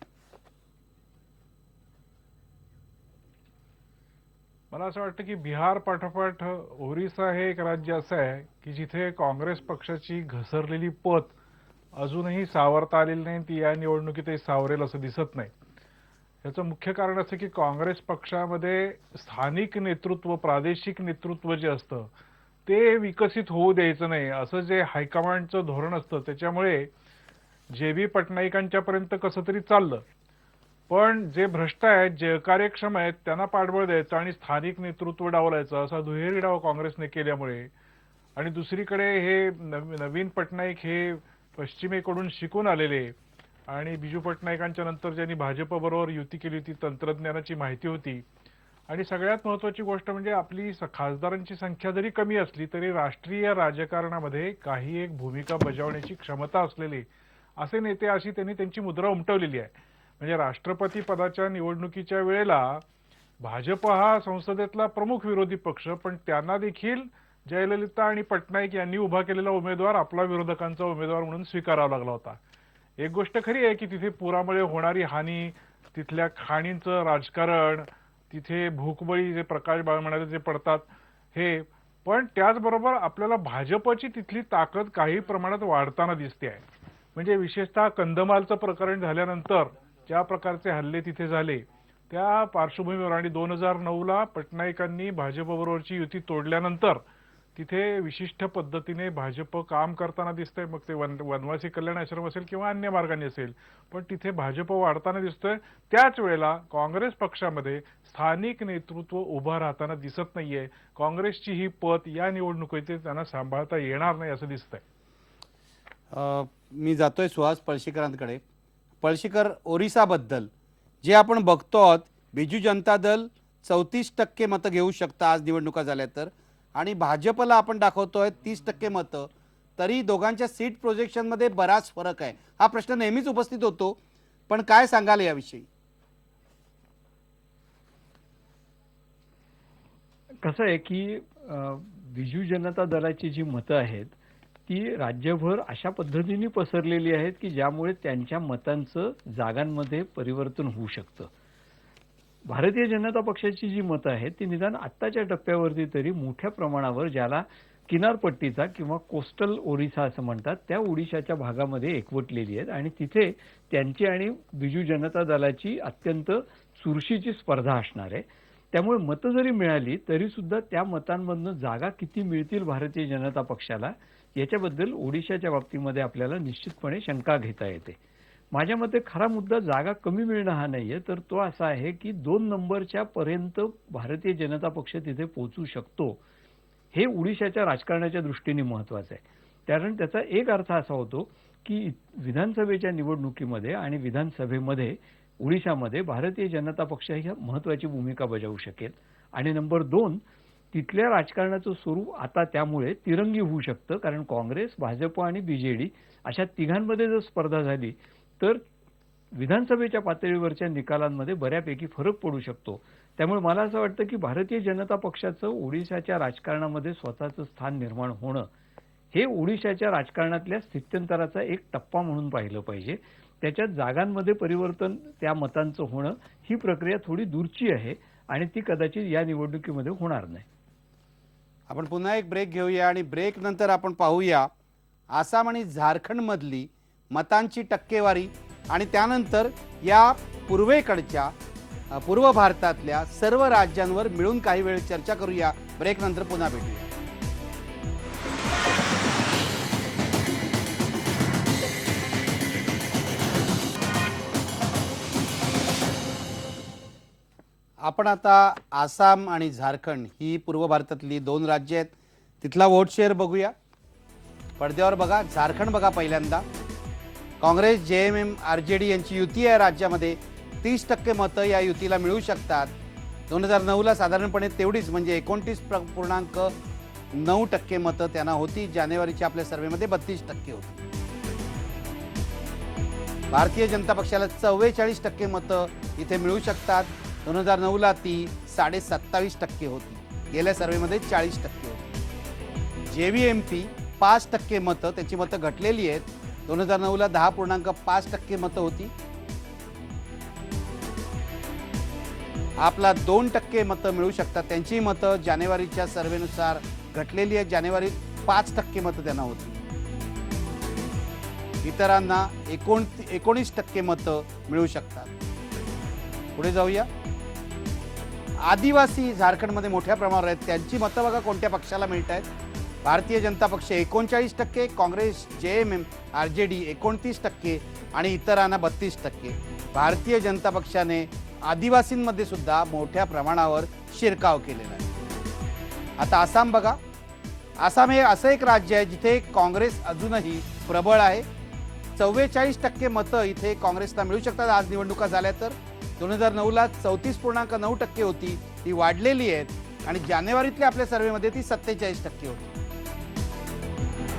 मला असं वाटतं की बिहार पाठोपाठ ओरिसा हे एक राज्य असं आहे की जिथे काँग्रेस पक्षाची घसरलेली पत अजूनही सावरता आलेली नाही. ती या निवडणुकीतही सावरेल असं दिसत नाही. याचं मुख्य कारण असं की काँग्रेस पक्षामध्ये स्थानिक नेतृत्व, प्रादेशिक नेतृत्व जे असतं ते विकसित होऊ द्यायचं नाही असं जे हायकमांडचं धोरण असतं, त्याच्यामुळे जे बी पटनाईकांच्यापर्यंत कसं तरी चाललं, पण जे भ्रष्ट आहेत, जे कार्यक्षम आहेत, त्यांना पाठबळ द्यायचं आणि स्थानिक नेतृत्व डावलायचं असा दुहेरी डाव काँग्रेसने केल्यामुळे, आणि दुसरीकडे हे नवीन पटनाईक हे पश्चिमेकडून शिकून आलेले आणि बिजू पटनाईकांच्या नंतर ज्यांनी भाजपबरोबर युती केली होती, तंत्रज्ञानाची माहिती होती, आणि सगळ्यात महत्त्वाची गोष्ट म्हणजे आपली खासदारांची संख्या जरी कमी असली तरी राष्ट्रीय राजकारणामध्ये काही एक भूमिका बजावण्याची क्षमता असलेले असे नेते, अशी त्यांनी त्यांची मुद्रा उमटवलेली आहे. म्हणजे राष्ट्रपती पदाच्या निवडणुकीच्या वेळेला भाजप हा संसदेतला प्रमुख विरोधी पक्ष, पण त्यांना देखील जयललिता आणि पटनाईक यांनी उभा केलेला उमेदवार आपला विरोधकांचा उमेदवार म्हणून स्वीकारावा लागला होता. एक गोष्ट खरी आहे की तिथे पुरामुळे होणारी हानी, तिथल्या खाणींचं राजकारण, तिथे भूकबळी जे प्रकाश बाळ म्हणाले जे पडतात हे, पण त्याचबरोबर आपल्याला भाजपची तिथली ताकद काही प्रमाणात वाढताना दिसते आहे. म्हणजे विशेषतः कंदमालचं प्रकरण झाल्यानंतर ज्या प्रकारचे हल्ले तिथे झाले त्या पार्श्वभूमीवर आणि 2009ला पटनाईकांनी भाजपबरोबरची युती तोडल्यानंतर तिथे विशिष्ट पद्धतीने भाजप काम करताना दिसतंय. मग ते वनवासी कल्याण आश्रम असेल किंवा अन्य मार्गाने असेल, पण तिथे भाजप वाढताना दिसतोय. त्याच वेळेला काँग्रेस पक्षामध्ये स्थानिक नेतृत्व उभं राहताना दिसत नाहीये. काँग्रेसची ही पत या निवडणुकीत त्यांना सांभाळता येणार नाही असं दिसतंय. मी जातोय सुहास पळशीकरांकडे. पळशीकर, ओरिसाबद्दल जे आपण बघतो आहोत, बिजू जनता दल 34% मतं घेऊ शकतं आज निवडणुका झाल्या तर, आणि भाजपला आपण दाखवतोय 30% मतं. तरी दोघांच्या सीट प्रोजेक्शनमध्ये बराच फरक आहे. हा प्रश्न नेहमीच उपस्थित होतो, पण काय सांगाल याविषयी? कसं आहे की बिजू जनता दलाची जी मतं आहेत ती राज्यभर अशा पद्धतीने पसरलेली आहेत की ज्यामुळे त्यांच्या मतांचं जागांमध्ये परिवर्तन होऊ शकतं. भारतीय जनता पक्षाची जी मतं आहेत ती निदान आत्ताच्या टप्प्यावरती तरी मोठ्या प्रमाणावर, ज्याला किनारपट्टीचा किंवा कोस्टल ओरिसा असं म्हणतात, त्या ओडिशाच्या भागामध्ये एकवटलेली आहेत आणि तिथे त्यांची आणि बिजू जनता दलाची अत्यंत चुरशीची स्पर्धा असणार आहे. त्यामुळे मतं जरी मिळाली तरी सुद्धा त्या मतांमधनं जागा किती मिळतील भारतीय जनता पक्षाला याच्याबद्दल ओडिशाच्या बाबतीमध्ये आपल्याला निश्चितपणे शंका घेता येते. माझ्या मते खरा मुद्दा जागा कमी मिळणं हा नाहीये, तर तो असा आहे की 2 नंबरच्या पर्यंत भारतीय जनता पक्ष तिथे पोहोचू शकतो. हे ओडिशाच्या राजकारणाच्या दृष्टीने महत्त्वाचं आहे. कारण त्याचा एक अर्थ असा होतो की विधानसभेच्या निवडणुकीमध्ये आणि विधानसभेमध्ये ओडिशामध्ये भारतीय जनता पक्ष ही महत्त्वाची भूमिका बजावू शकेल. आणि नंबर 2, तिथल्या राजकारणाचं स्वरूप आता त्यामुळे तिरंगी होऊ शकतं, कारण काँग्रेस, भाजप आणि बीजेडी अशा तिघांमध्ये जर स्पर्धा झाली तर विधानसभेच्या पातळीवरच्या निकालांमध्ये बऱ्यापैकी फरक पडू शकतो. त्यामुळे मला असं वाटतं की भारतीय जनता पक्षाचं ओडिशाच्या राजकारणामध्ये स्वतःचं स्थान निर्माण होणं हे ओडिशाच्या राजकारणातल्या स्थित्यंतराचा एक टप्पा म्हणून पाहिलं पाहिजे. त्याच्यात जागांमध्ये परिवर्तन त्या मतांचं होणं ही प्रक्रिया थोडी दूरची आहे आणि ती कदाचित या निवडणुकीमध्ये होणार नाही. आपण पुन्हा एक ब्रेक घेऊया आणि ब्रेक नंतर आपण पाहूया आसाम आणि झारखंडमधली मतांची टक्केवारी आणि त्यानंतर या पूर्व भारतातल्या सर्व राज्यांवर मिळून काही वेळ चर्चा करूया. ब्रेक नंतर पुन्हा भेटूया. आपण आता आसाम आणि झारखंड ही पूर्व भारतातली 2 राज्य आहेत, तिथला वोट शेअर बघूया. पडद्यावर बघा, झारखंड बघा. पहिल्यांदा काँग्रेस, JMM, RJD यांची युती आहे राज्यामध्ये. 30% मतं या युतीला मिळू शकतात. 2009ला साधारणपणे तेवढीच, म्हणजे 29.9% मतं त्यांना होती. जानेवारीच्या आपल्या सर्व्हेमध्ये 32% होती. भारतीय जनता पक्षाला 44% मतं इथे मिळू शकतात. 2009ला ती 27.5% होती. गेल्या सर्व्हेमध्ये 40% होती. JVMP 5% मतं, त्याची मतं घटलेली आहेत. 2009ला 10.5% मतं होती. आपला 2% मतं मिळू शकतात. त्यांची मतं जानेवारीच्या सर्व्हेनुसार घटलेली आहेत. जानेवारीत 5% मतं त्यांना होती. इतरांना 19% मतं मिळू शकतात. पुढे जाऊया. आदिवासी झारखंडमध्ये मोठ्या प्रमाणावर आहेत. त्यांची मतं बघा कोणत्या पक्षाला मिळत आहेत. भारतीय जनता पक्ष 39%, काँग्रेस, JMM, RJD 29% आणि इतरांना 32%. भारतीय जनता पक्षाने आदिवासींमध्ये सुद्धा मोठ्या प्रमाणावर शिरकाव केलेला आहे. आता आसाम बघा. आसाम हे असं एक राज्य आहे जिथे काँग्रेस अजूनही प्रबळ आहे. 44% मतं इथे काँग्रेसला मिळू शकतात. आज निवडणुका झाल्या तर 2009ला 34.9% होती, ती वाढलेली आहेत आणि जानेवारीतल्या आपल्या सर्व्हेमध्ये ती 47% होती.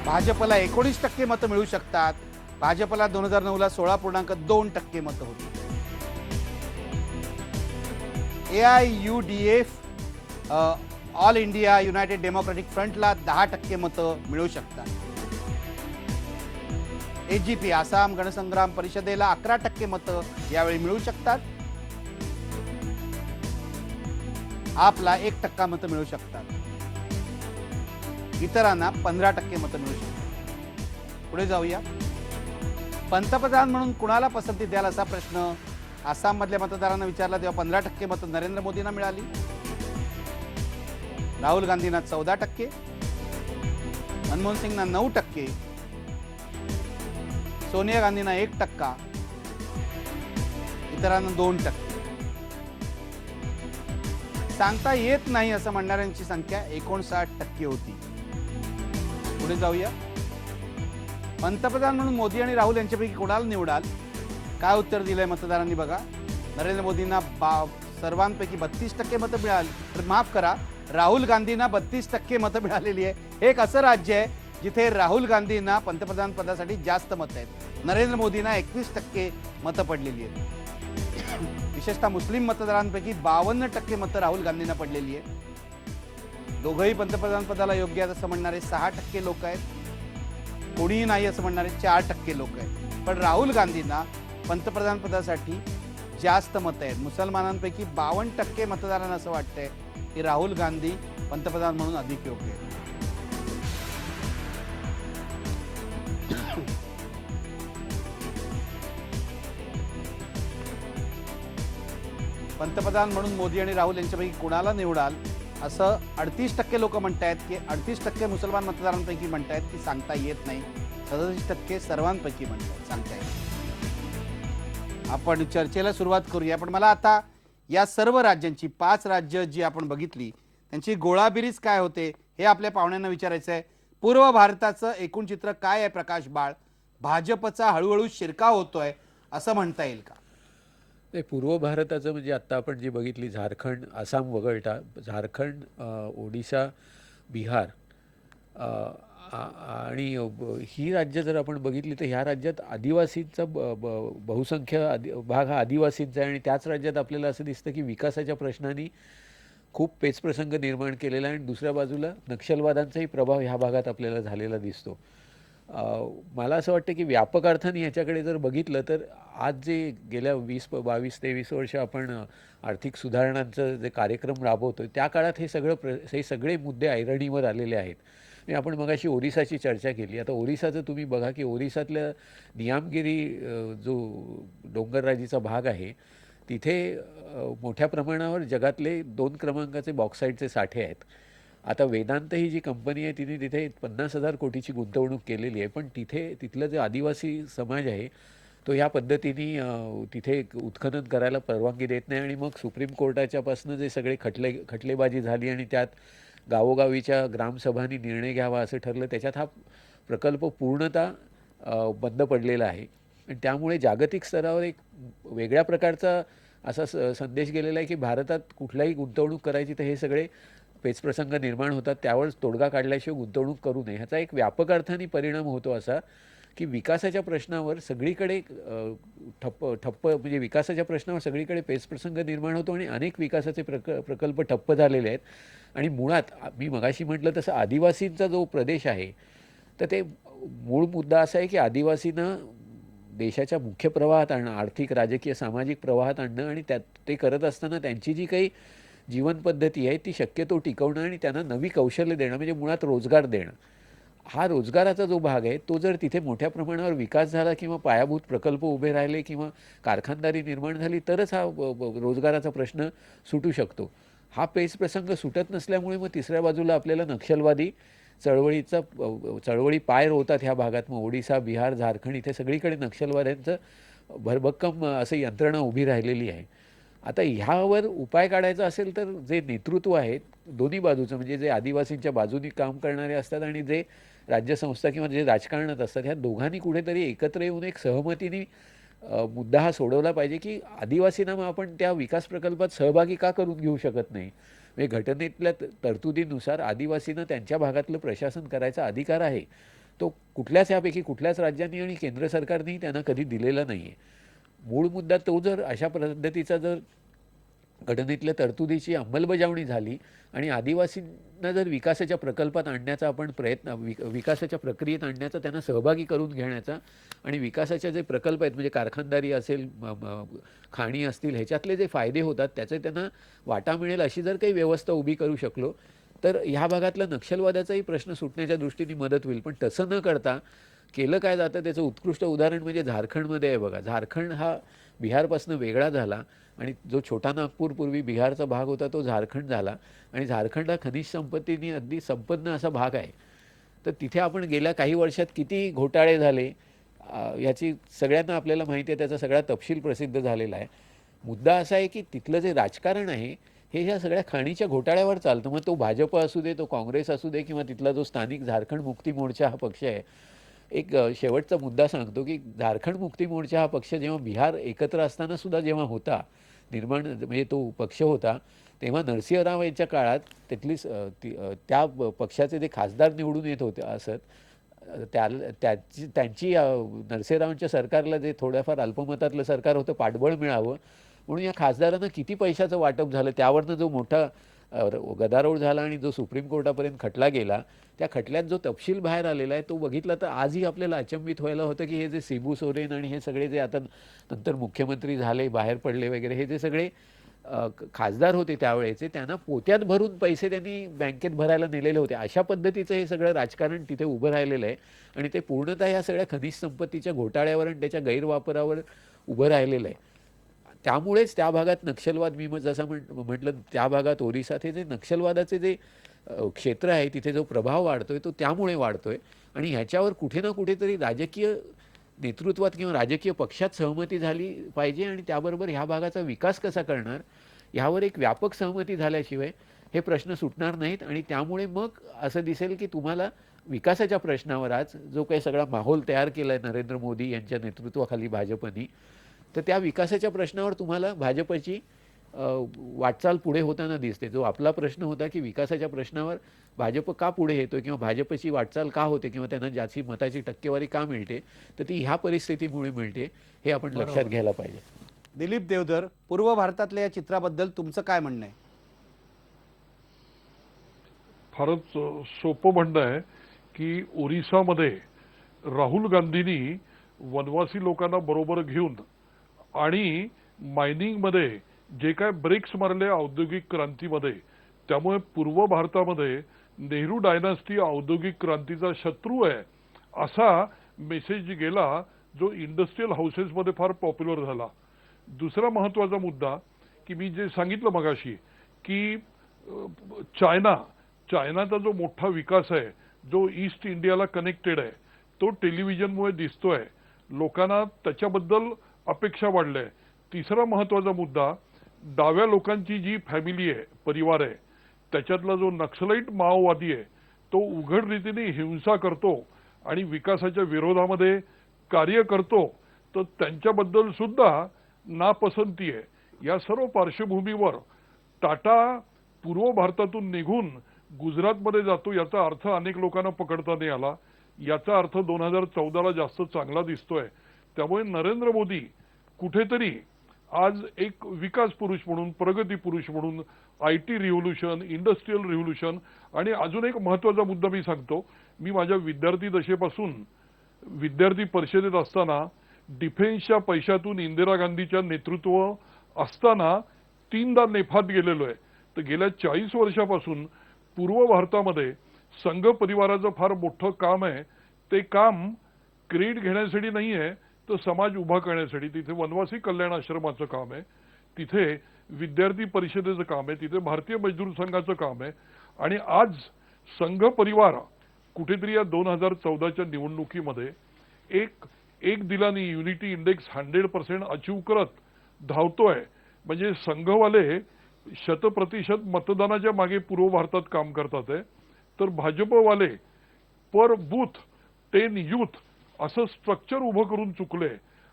भाजपला 19% मतं मिळू शकतात. भाजपला 2009ला 16.2% मतं होती. AIUDF all India united democratic फ्रंटला 10% मतं मिळू शकतात. AGP आसाम गणसंग्राम परिषदेला 11% मतं यावेळी मिळू शकतात. आपला 1% मतं मिळू शकतात. इतरांना 15% मतं मिळू शकतात. पुढे जाऊया. पंतप्रधान म्हणून कुणाला पसंती द्याल असा प्रश्न आसाम मधल्या मतदारांना विचारला तेव्हा 15% मतं नरेंद्र मोदींना मिळाली. राहुल गांधींना 14%, मनमोहन सिंगना 9%, सोनिया गांधींना 1%, इतरांना 2%. सांगता येत नाही असं म्हणणाऱ्यांची संख्या 59% होती. पुढे जाऊया. पंतप्रधान म्हणून मोदी आणि राहुल यांच्यापैकी कोणाला निवडाल? काय उत्तर दिलंय मतदारांनी बघा. नरेंद्र मोदींना सर्वांपैकी 32% मतं मिळाली. तर माफ करा, राहुल गांधींना 32% मतं मिळालेली आहे. हे एक असं राज्य आहे जिथे राहुल गांधींना पंतप्रधान पदासाठी जास्त मतं आहेत. नरेंद्र मोदींना 21% मतं पडलेली आहेत. विशेषतः मुस्लिम मतदारांपैकी 52% मतं राहुल गांधींना पडलेली आहे. दोघंही पंतप्रधान पदाला योग्य आहेत असं म्हणणारे 6% लोक आहेत. कोणीही नाही असं म्हणणारे 4% लोक आहेत. पण राहुल गांधींना पंतप्रधान पदासाठी जास्त मतं आहेत. मुसलमानांपैकी 52% मतदारांना असं वाटतंय की राहुल गांधी पंतप्रधान म्हणून अधिक योग्य आहेत. पंतप्रधान म्हणून मोदी आणि राहुल यांच्यापैकी कुणाला निवडाल असं 38% लोक म्हणतायत की 38% मुसलमान मतदारांपैकी म्हणतायत की सांगता येत नाही. 67% सर्वांपैकी म्हणतायत सांगता येत. आपण चर्चेला सुरुवात करूया. पण मला आता या सर्व राज्यांची 5 राज्य जी आपण बघितली त्यांची गोळाबेरीज काय होते हे आपल्या पाहुण्यांना विचारायचं आहे. पूर्व भारताचं एकूण चित्र काय आहे प्रकाश बाळ? भाजपचा हळूहळू शिरकाव होतोय असं म्हणता येईल का? नाही, पूर्व भारताचं म्हणजे आत्ता आपण जी बघितली झारखंड, आसाम वगळता झारखंड, ओडिशा, बिहार आणि ही राज्य जर आपण बघितली तर ह्या राज्यात आदिवासींचा बहुसंख्य भाग हा आदिवासींचा आहे. आणि त्याच राज्यात आपल्याला असं दिसतं की विकासाच्या प्रश्नांनी खूप पेचप्रसंग निर्माण केलेला आहे आणि दुसऱ्या बाजूला नक्षलवादांचाही प्रभाव ह्या भागात आपल्याला झालेला दिसतो. मला असं वाटतं की व्यापक अर्थाने ह्याच्याकडे जर बघितलं तर आज जे गेल्या 22-23 वर्ष आपण आर्थिक सुधारणांचं जे कार्यक्रम राबवतो त्या काळात हे सगळे मुद्दे ऐरणीवर आलेले आहेत. आणि आपण मगाशी ओरिसाची चर्चा केली. आता ओरिसाचं तुम्ही बघा की ओरिसातल्या नियामगिरी जो डोंगरराजीचा भाग आहे तिथे मोठ्या प्रमाणावर जगातले 2 क्रमांकाचे बॉक्साईटचे साठे आहेत. आता वेदांत ही जी कंपनी आहे तिने तिथे 50,000 कोटीची गुंतवणूक केलेली आहे. पण तिथलं जे आदिवासी समाज आहे तो ह्या पद्धतीने तिथे उत्खनन करायला परवानगी देत नाही. आणि मग सुप्रीम कोर्टाच्यापासून जे सगळे खटलेबाजी झाली आणि त्यात गावोगावीच्या ग्रामसभांनी निर्णय घ्यावा असं ठरलं. त्याच्यात हा प्रकल्प पूर्णतः बंद पडलेला आहे. आणि त्यामुळे जागतिक स्तरावर एक वेगळ्या प्रकारचा असा संदेश गेलेला आहे की भारतात कुठलाही गुंतवणूक करायची तर हे सगळे पेचप्रसंग निर्माण होतात, त्यावर तोडगा काढल्याशिवाय गुंतवणूक करू नये. ह्याचा एक व्यापक अर्थाने परिणाम होतो असा की विकासाच्या प्रश्नावर सगळीकडे ठप्प म्हणजे विकासाच्या प्रश्नावर सगळीकडे पेचप्रसंग निर्माण होतो आणि अनेक विकासाचे प्रकल्प ठप्प झालेले आहेत. आणि मुळात मी मगाशी म्हटलं तसं आदिवासींचा जो प्रदेश आहे तर ते मूळ मुद्दा असा आहे की आदिवासींना देशाच्या मुख्य प्रवाहात आणणं, आर्थिक, राजकीय, सामाजिक प्रवाहात आणणं आणि ते करत असताना त्यांची जी काही जीवनपद्धती आहे ती शक्यतो टिकवणं आणि त्यांना नवी कौशल्य देणं म्हणजे मुळात रोजगार देणं. हा रोजगाराचा जो भाग आहे तो जर तिथे मोठ्या प्रमाणावर विकास झाला किंवा पायाभूत प्रकल्प उभे राहिले किंवा कारखानदारी निर्माण झाली तरच हा रोजगाराचा प्रश्न सुटू शकतो. हा पेचप्रसंग सुटत नसल्यामुळे मग तिसऱ्या बाजूला आपल्याला नक्षलवादी चळवळी पाय रोवतात ह्या भागात. मग ओडिसा, बिहार, झारखंड इथे सगळीकडे नक्षलवाद्यांचं भरभक्कम असं यंत्रणा उभी राहिलेली आहे. आता ह्यावर उपाय काढायचा असेल तर जे नेतृत्व आहे दोन्ही बाजूचं, म्हणजे जे आदिवासींच्या बाजूनी काम करणारे असतात आणि जे राज्यसंस्था किंवा जे राजकारणात असतात, ह्या दोघांनी कुठेतरी एकत्र येऊन एक सहमतीने मुद्दा हा सोडवला पाहिजे की आदिवासींना मग आपण त्या विकास प्रकल्पात सहभागी का करून घेऊ शकत नाही. म्हणजे घटनेतल्या तरतुदीनुसार आदिवासींना त्यांच्या भागातलं प्रशासन करायचा अधिकार आहे. तो कुठल्याच राज्यांनी आणि केंद्र सरकारनेही त्यांना कधी दिलेला नाही आहे. मूळ मुद्दा तो जर अशा पद्धतीचा जर घटनेतल्या तरतुदीची अंमलबजावणी झाली आणि आदिवासींना जर विकासाच्या प्रकल्पात आणण्याचा आपण विकासाच्या प्रक्रियेत आणण्याचा, त्यांना सहभागी करून घेण्याचा आणि विकासाचे जे प्रकल्प आहेत म्हणजे कारखानदारी असेल, खाणी असतील, ह्याच्यातले जे फायदे होतात त्याचे त्यांना वाटा मिळेल अशी जर काही व्यवस्था उभी करू शकलो तर ह्या भागातला नक्षलवादाचाही प्रश्न सुटण्याच्या दृष्टीने मदत होईल. पण तसं न करता केलं काय जातं त्याचं उत्कृष्ट उदाहरण म्हणजे झारखंडमध्ये आहे बघा. झारखंड हा बिहारपासून वेगळा झाला आणि जो छोटा नागपूर पूर्वी बिहारचा भाग होता तो झारखंड झाला आणि झारखंड हा खनिज संपत्तीने अगदी संपन्न असा भाग आहे. तर तिथे आपण गेल्या काही वर्षात किती घोटाळे झाले याची सगळ्यांना आपल्याला माहिती आहे, त्याचा सगळा तपशील प्रसिद्ध झालेला आहे. मुद्दा असा आहे की तिथलं जे राजकारण आहे हे ह्या सगळ्या खाणीच्या घोटाळ्यावर चालतं. मग तो भाजप असू दे, तो काँग्रेस असू दे किंवा तिथला जो स्थानिक झारखंड मुक्ती मोर्चा हा पक्ष आहे. एक शेवटचा मुद्दा सांगतो की झारखंड मुक्ती मोर्चा हा पक्ष जेव्हा बिहार एकत्र असताना सुद्धा जेव्हा होता म्हणजे तो पक्ष होता तेव्हा नरसिंह राव यांच्या काळात त्या पक्षाचे जे खासदार निवडून येत होते असत त्यांची नरसिंहरावांच्या सरकारला जे थोड्याफार अल्पमतातलं सरकार होतं पाठबळ मिळावं म्हणून या खासदारांना किती पैशाचं वाटप झालं, त्यावरनं जो मोठा गदारोळ झाला आणि जो सुप्रीम कोर्टापर्यंत खटला गेला, त्या खटल्यात जो तपशील बाहेर आलेला आहे तो बघितला तर आजही आपल्याला अचंबित व्हायला होतं की हे जे शिबू सोरेन आणि हे सगळे जे आता नंतर मुख्यमंत्री झाले, बाहेर पडले वगैरे, हे जे सगळे खासदार होते त्यावेळेचे, त्यांना पोत्यात भरून पैसे त्यांनी बँकेत भरायला नेलेले होते. अशा पद्धतीचं हे सगळं राजकारण तिथे उभं राहिलेलं आहे आणि ते पूर्णतः ह्या सगळ्या खनिज संपत्तीच्या घोटाळ्यावर आणि त्याच्या गैरवापरावर उभं राहिलेलं आहे. त्यामुळेच त्या भागात नक्षलवाद, मी जसं म्हटलं त्या भागात ओरिसात हे जे नक्षलवादाचे जे क्षेत्र आहे तिथे जो प्रभाव वाढतोय तो त्यामुळे वाढतोय आणि ह्याच्यावर कुठे ना कुठेतरी राजकीय नेतृत्वात किंवा राजकीय पक्षात सहमती झाली पाहिजे आणि त्याबरोबर ह्या भागाचा विकास कसा करणार ह्यावर एक व्यापक सहमती झाल्याशिवाय हे प्रश्न सुटणार नाहीत. आणि त्यामुळे मग असं दिसेल की तुम्हाला विकासाच्या प्रश्नावर आज जो काही सगळा माहोल तयार केला आहे नरेंद्र मोदी यांच्या नेतृत्वाखाली भाजपनी, तर त्या विकासाच्या प्रश्नावर तुम्हाला भाजपची वाटचाल पुढे होताना दिसते. जो आपला प्रश्न होता की विकासाच्या प्रश्नावर भाजप का पुढे येतोय किंवा भाजपची वाटचाल का होते किंवा त्यांना ज्याची मताची टक्केवारी का मिळते, तर ती ह्या परिस्थितीमुळे मिळते हे आपण लक्षात घ्यायला पाहिजे. दिलीप देवधर, पूर्व भारतातल्या या चित्राबद्दल तुमचं काय म्हणणं आहे? फारच सोपं म्हणणं आहे की ओरिसामध्ये राहुल गांधींनी वनवासी लोकांना बरोबर घेऊन आणि मायनिंगमध्ये जे काय ब्रेक्स मारले औद्योगिक क्रांतीमध्ये, त्यामुळे पूर्व भारतामध्ये नेहरू डायनास्टी औद्योगिक क्रांतीचा शत्रू आहे असा मेसेज गेला जो इंडस्ट्रियल हाऊसेसमध्ये फार पॉप्युलर झाला. दुसरा महत्त्वाचा मुद्दा की मी जे सांगितलं मगाशी की चायनाचा जो मोठा विकास आहे, जो ईस्ट इंडियाला कनेक्टेड आहे, तो टेलिव्हिजनमुळे दिसतोय. लोकांना त्याच्याबद्दल अपेक्षा वाढल्या. तिसरा महत्त्वाचा मुद्दा, डाव्या लोकांची जी फॅमिली आहे, परिवार आहे, त्याच्यातला जो नक्सलाईट माओवादी आहे तो उघड रीतीने हिंसा करतो आणि विकासाच्या विरोधामध्ये कार्य करतो, तर त्यांच्याबद्दल सुद्धा नापसंती आहे. या सर्व पार्श्वभूमीवर टाटा पूर्व भारतातून निघून गुजरातमध्ये जातो याचा अर्थ अनेक लोकांना पकडता नाही आला. याचा अर्थ 2014ला जास्त चांगला दिसतोय. त्यामुळे नरेंद्र मोदी कुठेतरी आज एक विकास पुरुष म्हणून, प्रगती पुरुष म्हणून, IT रिव्होल्यूशन, इंडस्ट्रियल रिव्होल्यूशन, आणि अजून एक महत्त्वाचा मुद्दा मी सांगतो. मी माझ्या विद्यार्थी दशेपासून विद्यार्थी परिषदेत असताना डिफेन्सच्या पैशातून इंदिरा गांधीच्या नेतृत्व असताना 3दा नेपाळात गेलेलो आहे. तर गेल्या 40 वर्षापासून पूर्व भारतामध्ये संघ परिवाराचं फार मोठं काम आहे. ते काम क्रेडिट घेण्यासाठी नाही आहे, तर समाज उभा करण्यासाठी. तिथे वनवासी कल्याण आश्रमाचं काम आहे, तिथे विद्यार्थी परिषदेचं काम आहे, तिथे भारतीय मजदूर संघाचं काम आहे. आणि आज संघ परिवार कुठेतरी या 2014च्या निवडणुकीमध्ये एक दिलानी युनिटी इंडेक्स 100% अचीव करत धावतोय. म्हणजे संघवाले 100% मतदानाच्या मागे पूर्व भारतात काम करतात आहे, तर भाजपवाले पर बूथ 10 यूथ असं स्ट्रक्चर उभं करून चुकले.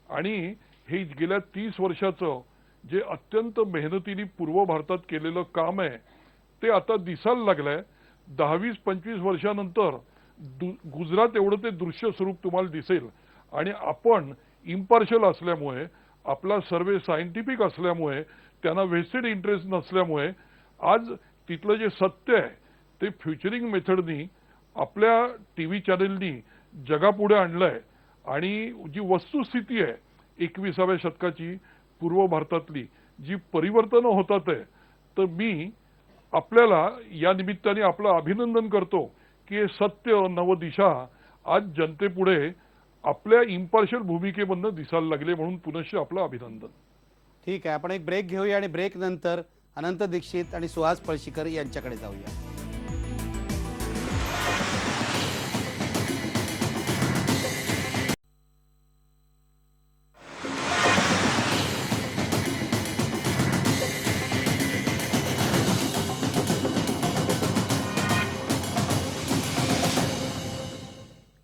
आणि हे गेल्या 30 वर्षाचं जे अत्यंत मेहनतीने पूर्व भारतात केलेलं काम आहे ते आता दिसायला लागलंय. 10-20-25 वर्षानंतर गुजरात एवढं ते दृश्य स्वरूप तुम्हाला दिसेल. आणि आपण इम्पार्शल असल्यामुळे, आपला सर्वे सायंटिफिक असल्यामुळे, त्यांना वेस्टेड इंटरेस्ट नसल्यामुळे आज तिथलं जे सत्य आहे ते फ्युचरिंग मेथडनी आपल्या टीव्ही चॅनेलनी जगापुढे आणलंय. आणि जी वस्तुस्थिती आहे 21व्या शतकाची पूर्व भारतातली जी परिवर्तनं होतात आहे, तर मी आपल्याला या निमित्ताने आपलं अभिनंदन करतो की हे सत्य नवदिशा आज जनतेपुढे आपल्या इम्पार्शियल भूमिकेमधनं दिसायला लागले, म्हणून पुनश्च आपलं अभिनंदन. ठीक आहे, आपण एक ब्रेक घेऊया आणि ब्रेक नंतर अनंत दीक्षित आणि सुहास पळशीकर यांच्याकडे जाऊया.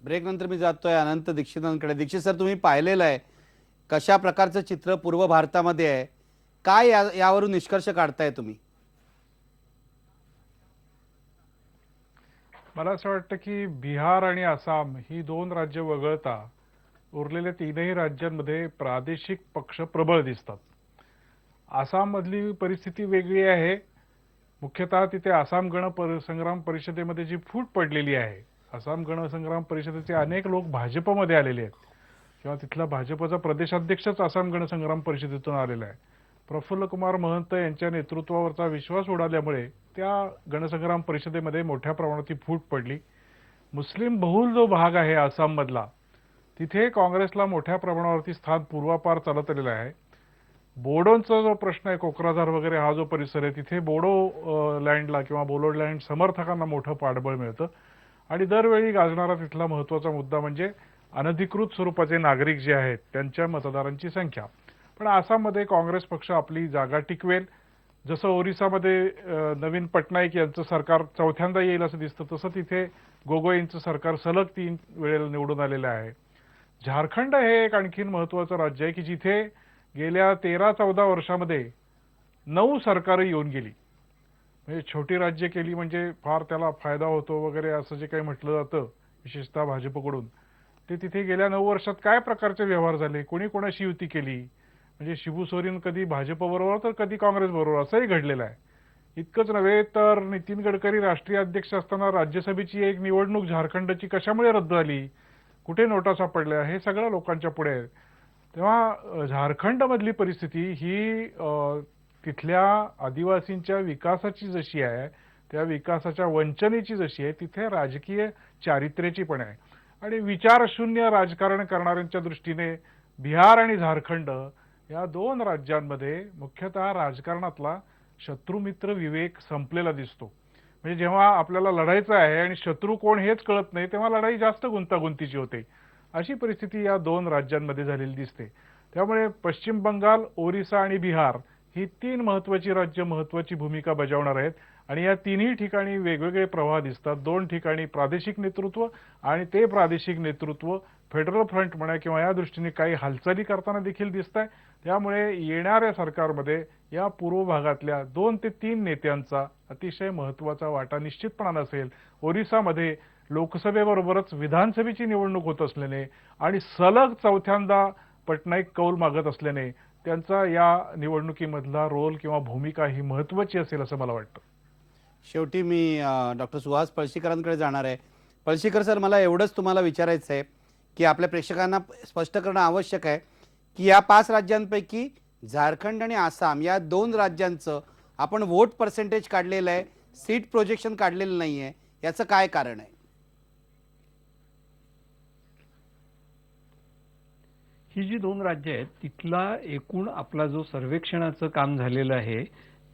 ब्रेक नंतर मी जातोय अनंत दीक्षितांकडे. दीक्षित सर, तुम्ही पाहिलेलं आहे कशा प्रकारचं चित्र पूर्व भारतामध्ये आहे, काय यावरून निष्कर्ष काढताय तुम्ही? मला असं वाटतं की बिहार आणि आसाम ही दोन राज्य वगळता उरलेल्या तीनही राज्यांमध्ये प्रादेशिक पक्ष प्रबळ दिसतात. आसाममधली परिस्थिती वेगळी आहे. मुख्यतः तिथे आसाम गण संग्राम परिषदेमध्ये जी फूट पडलेली आहे, आसाम गण संग्राम परिषदेचे अनेक लोक भाजपमध्ये आलेले आहेत किंवा तिथला भाजपचा प्रदेशाध्यक्षच आसाम गण संग्राम परिषदेतून आलेला आहे. प्रफुल्ल कुमार महंत यांच्या नेतृत्वावरचा विश्वास उडाल्यामुळे त्या गणसंग्राम परिषदेमध्ये मोठ्या प्रमाणात ही फूट पडली. मुस्लिम बहुल जो भाग आहे आसाममधला, तिथे काँग्रेसला मोठ्या प्रमाणावरती स्थान पूर्वापार चालत आलेलं आहे. बोडोंचा जो प्रश्न आहे, कोक्राझार वगैरे हा जो परिसर आहे, तिथे बोडो लँडला किंवा बोडोलँड समर्थकांना मोठं पाठबळ मिळतं. आणि दरवेळी गाजणारा तिथला महत्त्वाचा मुद्दा म्हणजे अनधिकृत स्वरूपाचे नागरिक जे आहेत त्यांच्या मतदारांची संख्या. पण आसाममध्ये काँग्रेस पक्ष आपली जागा टिकवेल. जसं ओरिसामध्ये नवीन पटनाईक यांचं सरकार चौथ्यांदा येईल असं दिसतं, तसं तिथे गोगोईंचं सरकार सलग 3 वेळेला निवडून आलेलं आहे. झारखंड हे एक आणखीन महत्त्वाचं राज्य आहे की जिथे गेल्या 13-14 वर्षामध्ये 9 सरकारं येऊन गेली. म्हणजे छोटी राज्य केली म्हणजे फार त्याला फायदा होतो वगैरे असं जे काही म्हटलं जातं विशेषतः भाजपकडून, ते तिथे गेल्या 9 वर्षात काय प्रकारचे व्यवहार झाले, कोणी कोणाशी युती केली, म्हणजे शिबू सोरेन कधी भाजपबरोबर तर कधी काँग्रेसबरोबर असंही घडलेलं आहे. इतकंच नव्हे तर नितीन गडकरी राष्ट्रीय अध्यक्ष असताना राज्यसभेची एक निवडणूक झारखंडची कशामुळे रद्द झाली, कुठे नोटा सापडल्या, हे सगळं लोकांच्या पुढे आहे. तेव्हा झारखंडमधली परिस्थिती ही तिथल्या आदिवासींच्या विकासाची जशी आहे, त्या विकासाच्या वंचनेची जशी आहे, तिथे राजकीय चारित्र्याची पण आहे. आणि विचारशून्य राजकारण करणाऱ्यांच्या दृष्टीने बिहार आणि झारखंड या 2 राज्यांमध्ये मुख्यतः राजकारणातला शत्रुमित्र विवेक संपलेला दिसतो. म्हणजे जेव्हा आपल्याला लढायचं आहे आणि शत्रू कोण हेच कळत नाही, तेव्हा लढाई जास्त गुंतागुंतीची होते. अशी परिस्थिती या 2 राज्यांमध्ये झालेली दिसते. त्यामुळे पश्चिम बंगाल, ओरिसा आणि बिहार ही 3 महत्त्वाची राज्य महत्त्वाची भूमिका बजावणार आहेत. आणि या तिन्ही ठिकाणी वेगवेगळे प्रवाह दिसतात. 2 ठिकाणी प्रादेशिक नेतृत्व आणि ते प्रादेशिक नेतृत्व फेडरल फ्रंट म्हणा किंवा या दृष्टीने काही हालचाली करताना देखील दिसत आहे. त्यामुळे येणाऱ्या सरकारमध्ये या पूर्व भागातल्या 2 ते 3 नेत्यांचा अतिशय महत्त्वाचा वाटा निश्चितपणाने असेल. ओरिसामध्ये लोकसभेबरोबरच विधानसभेची निवडणूक होत असल्याने आणि सलग चौथ्यांदा पटनाईक कौल मागत असल्याने त्यांचा या निवडणुकीमधला रोल किंवा भूमिका ही महत्त्वाची असेल असं मला वाटतं. शेवटी मी डॉक्टर सुहास पळशीकरांकडे जाणार आहे. पळशीकर सर, मला एवढंच तुम्हाला विचारायचं आहे की आपल्या प्रेक्षकांना स्पष्ट करणं आवश्यक आहे की या 5 राज्यांपैकी झारखंड आणि आसाम या 2 राज्यांचं आपण वोट पर्सेंटेज काढलेलं आहे, सीट प्रोजेक्शन काढलेलं नाही आहे, याचं काय कारण आहे? ही जी 2 राज्य आहेत तिथला एकूण आपला जो सर्वेक्षणाचं काम झालेलं आहे,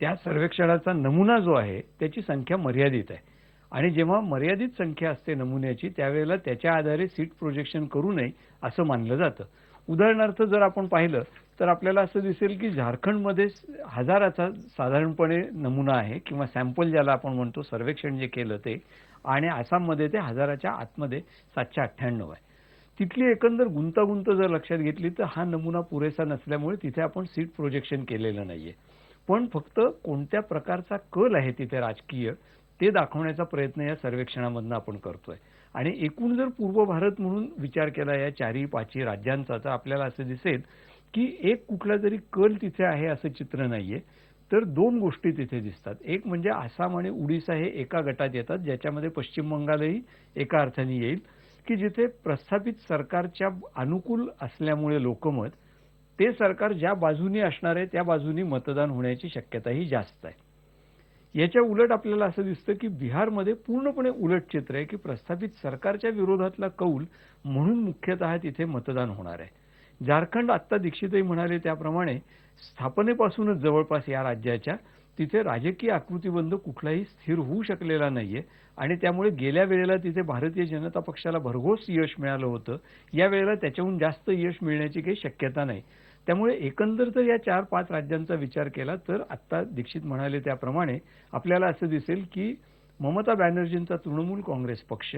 त्या सर्वेक्षणाचा नमुना जो आहे त्याची संख्या मर्यादित आहे. आणि जेव्हा मर्यादित संख्या असते नमुन्याची त्यावेळेला त्याच्या आधारे सीट प्रोजेक्शन करू नये असं मानलं जातं. उदाहरणार्थ जर आपण पाहिलं तर आपल्याला असं दिसेल की झारखंडमध्ये 1000चा साधारणपणे नमुना आहे किंवा सॅम्पल ज्याला आपण म्हणतो, सर्वेक्षण जे केलं ते, आणि आसाममध्ये ते 1000च्या आतमध्ये 798 आहे. तिथली एकंदर गुंतागुंत जर लक्षात घेतली तर हा नमुना पुरेसा नसल्यामुळे तिथे आपण सीट प्रोजेक्शन केलेलं नाहीये. पण फक्त कोणत्या प्रकारचा कल आहे तिथे राजकीय ते दाखवण्याचा प्रयत्न या सर्वेक्षणामधनं आपण करतोय. आणि एकूण जर पूर्व भारत म्हणून विचार केला या 4-5 राज्यांचा तर आपल्याला असं दिसेल की एक कुठला तरी कल तिथे आहे असं चित्र नाहीये. तर 2 गोष्टी तिथे दिसतात. एक म्हणजे आसाम आणि उडीसा हे एका गटात येतात, ज्याच्यामध्ये पश्चिम बंगालही एका अर्थाने येईल, की जिथे प्रस्थापित सरकारच्या अनुकूल असल्यामुळे लोकमत ते सरकार ज्या बाजूनी असणार आहे त्या बाजूनी मतदान होण्याची शक्यताही जास्त आहे. याच्या उलट आपल्याला असं दिसतं की बिहारमध्ये पूर्णपणे उलट चित्र आहे की प्रस्थापित सरकारच्या विरोधातला कौल म्हणून मुख्यतः तिथे मतदान होणार आहे. झारखंड आत्ता दीक्षितही म्हणाले त्याप्रमाणे स्थापनेपासूनच जवळपास या राज्याच्या तिथे राजकीय आकृतिबंध कुठलाही स्थिर होऊ शकलेला नाहीये आणि त्यामुळे गेल्या वेळेला तिथे भारतीय जनता पक्षाला भरघोस यश मिळालं होतं. या वेळेला त्याच्याहून जास्त यश मिळण्याची काही शक्यता नाही. त्यामुळे एकंदर जर या 4-5 राज्यांचा विचार केला तर आत्ता दीक्षित म्हणाले त्याप्रमाणे आपल्याला असं दिसेल की ममता बॅनर्जींचा तृणमूल काँग्रेस पक्ष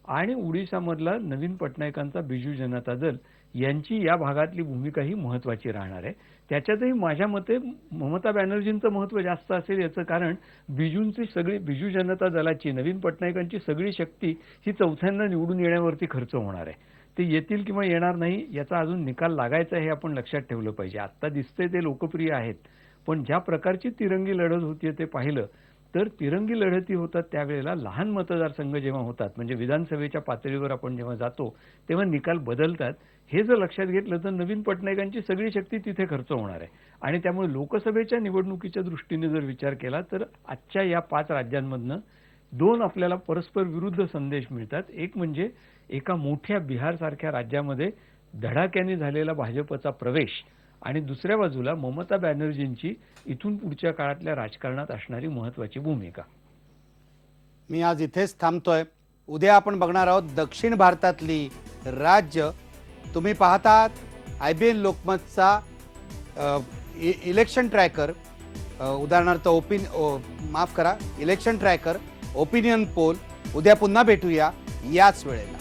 आणि उडीसामधला नवीन पटनायकांचा बिजू जनता दल यांची या भागातली भूमिका ही महत्वाची राहणार आहे. त्याच्यातही माझ्या मते ममता बॅनर्जींचं महत्व जास्त असेल. याचं कारण बिजू जनता दलाची, नवीन पटनायकांची सगळी शक्ती ही चौथ्यांदा निवडून येण्यावरती खर्च होणार आहे. ते येतील किंवा येणार नाही याचा अजून निकाल लागायचा हे आपण लक्षात ठेवलं पाहिजे. आत्ता दिसतंय ते लोकप्रिय आहेत, पण ज्या प्रकारची तिरंगी लढत होतीये ते पाहिलं तर तिरंगी लढती होतात त्यावेळेला लहान मतदारसंघ जेव्हा होतात, म्हणजे विधानसभेच्या पातळीवर आपण जेव्हा जातो तेव्हा निकाल बदलतात. हे जर लक्षात घेतलं तर नवीन पटनायकांची सगळी शक्ती तिथे खर्च होणार आहे. आणि त्यामुळे लोकसभेच्या निवडणुकीच्या दृष्टीने जर विचार केला तर आजच्या या 5 राज्यांमधनं 2 आपल्याला परस्पर विरुद्ध संदेश मिळतात. एक म्हणजे एका मोठ्या बिहारसारख्या राज्यामध्ये धडाक्याने झालेला भाजपचा प्रवेश आणि दुसऱ्या बाजूला ममता बॅनर्जींची इथून पुढच्या काळातल्या राजकारणात असणारी महत्वाची भूमिका. मी आज इथेच थांबतोय. उद्या आपण बघणार आहोत दक्षिण भारतातली राज्य. तुम्ही पाहतात IBN लोकमतचा इलेक्शन ट्रॅकर, उदाहरणार्थ इलेक्शन ट्रॅकर ओपिनियन पोल. उद्या पुन्हा भेटूया याच वेळेला.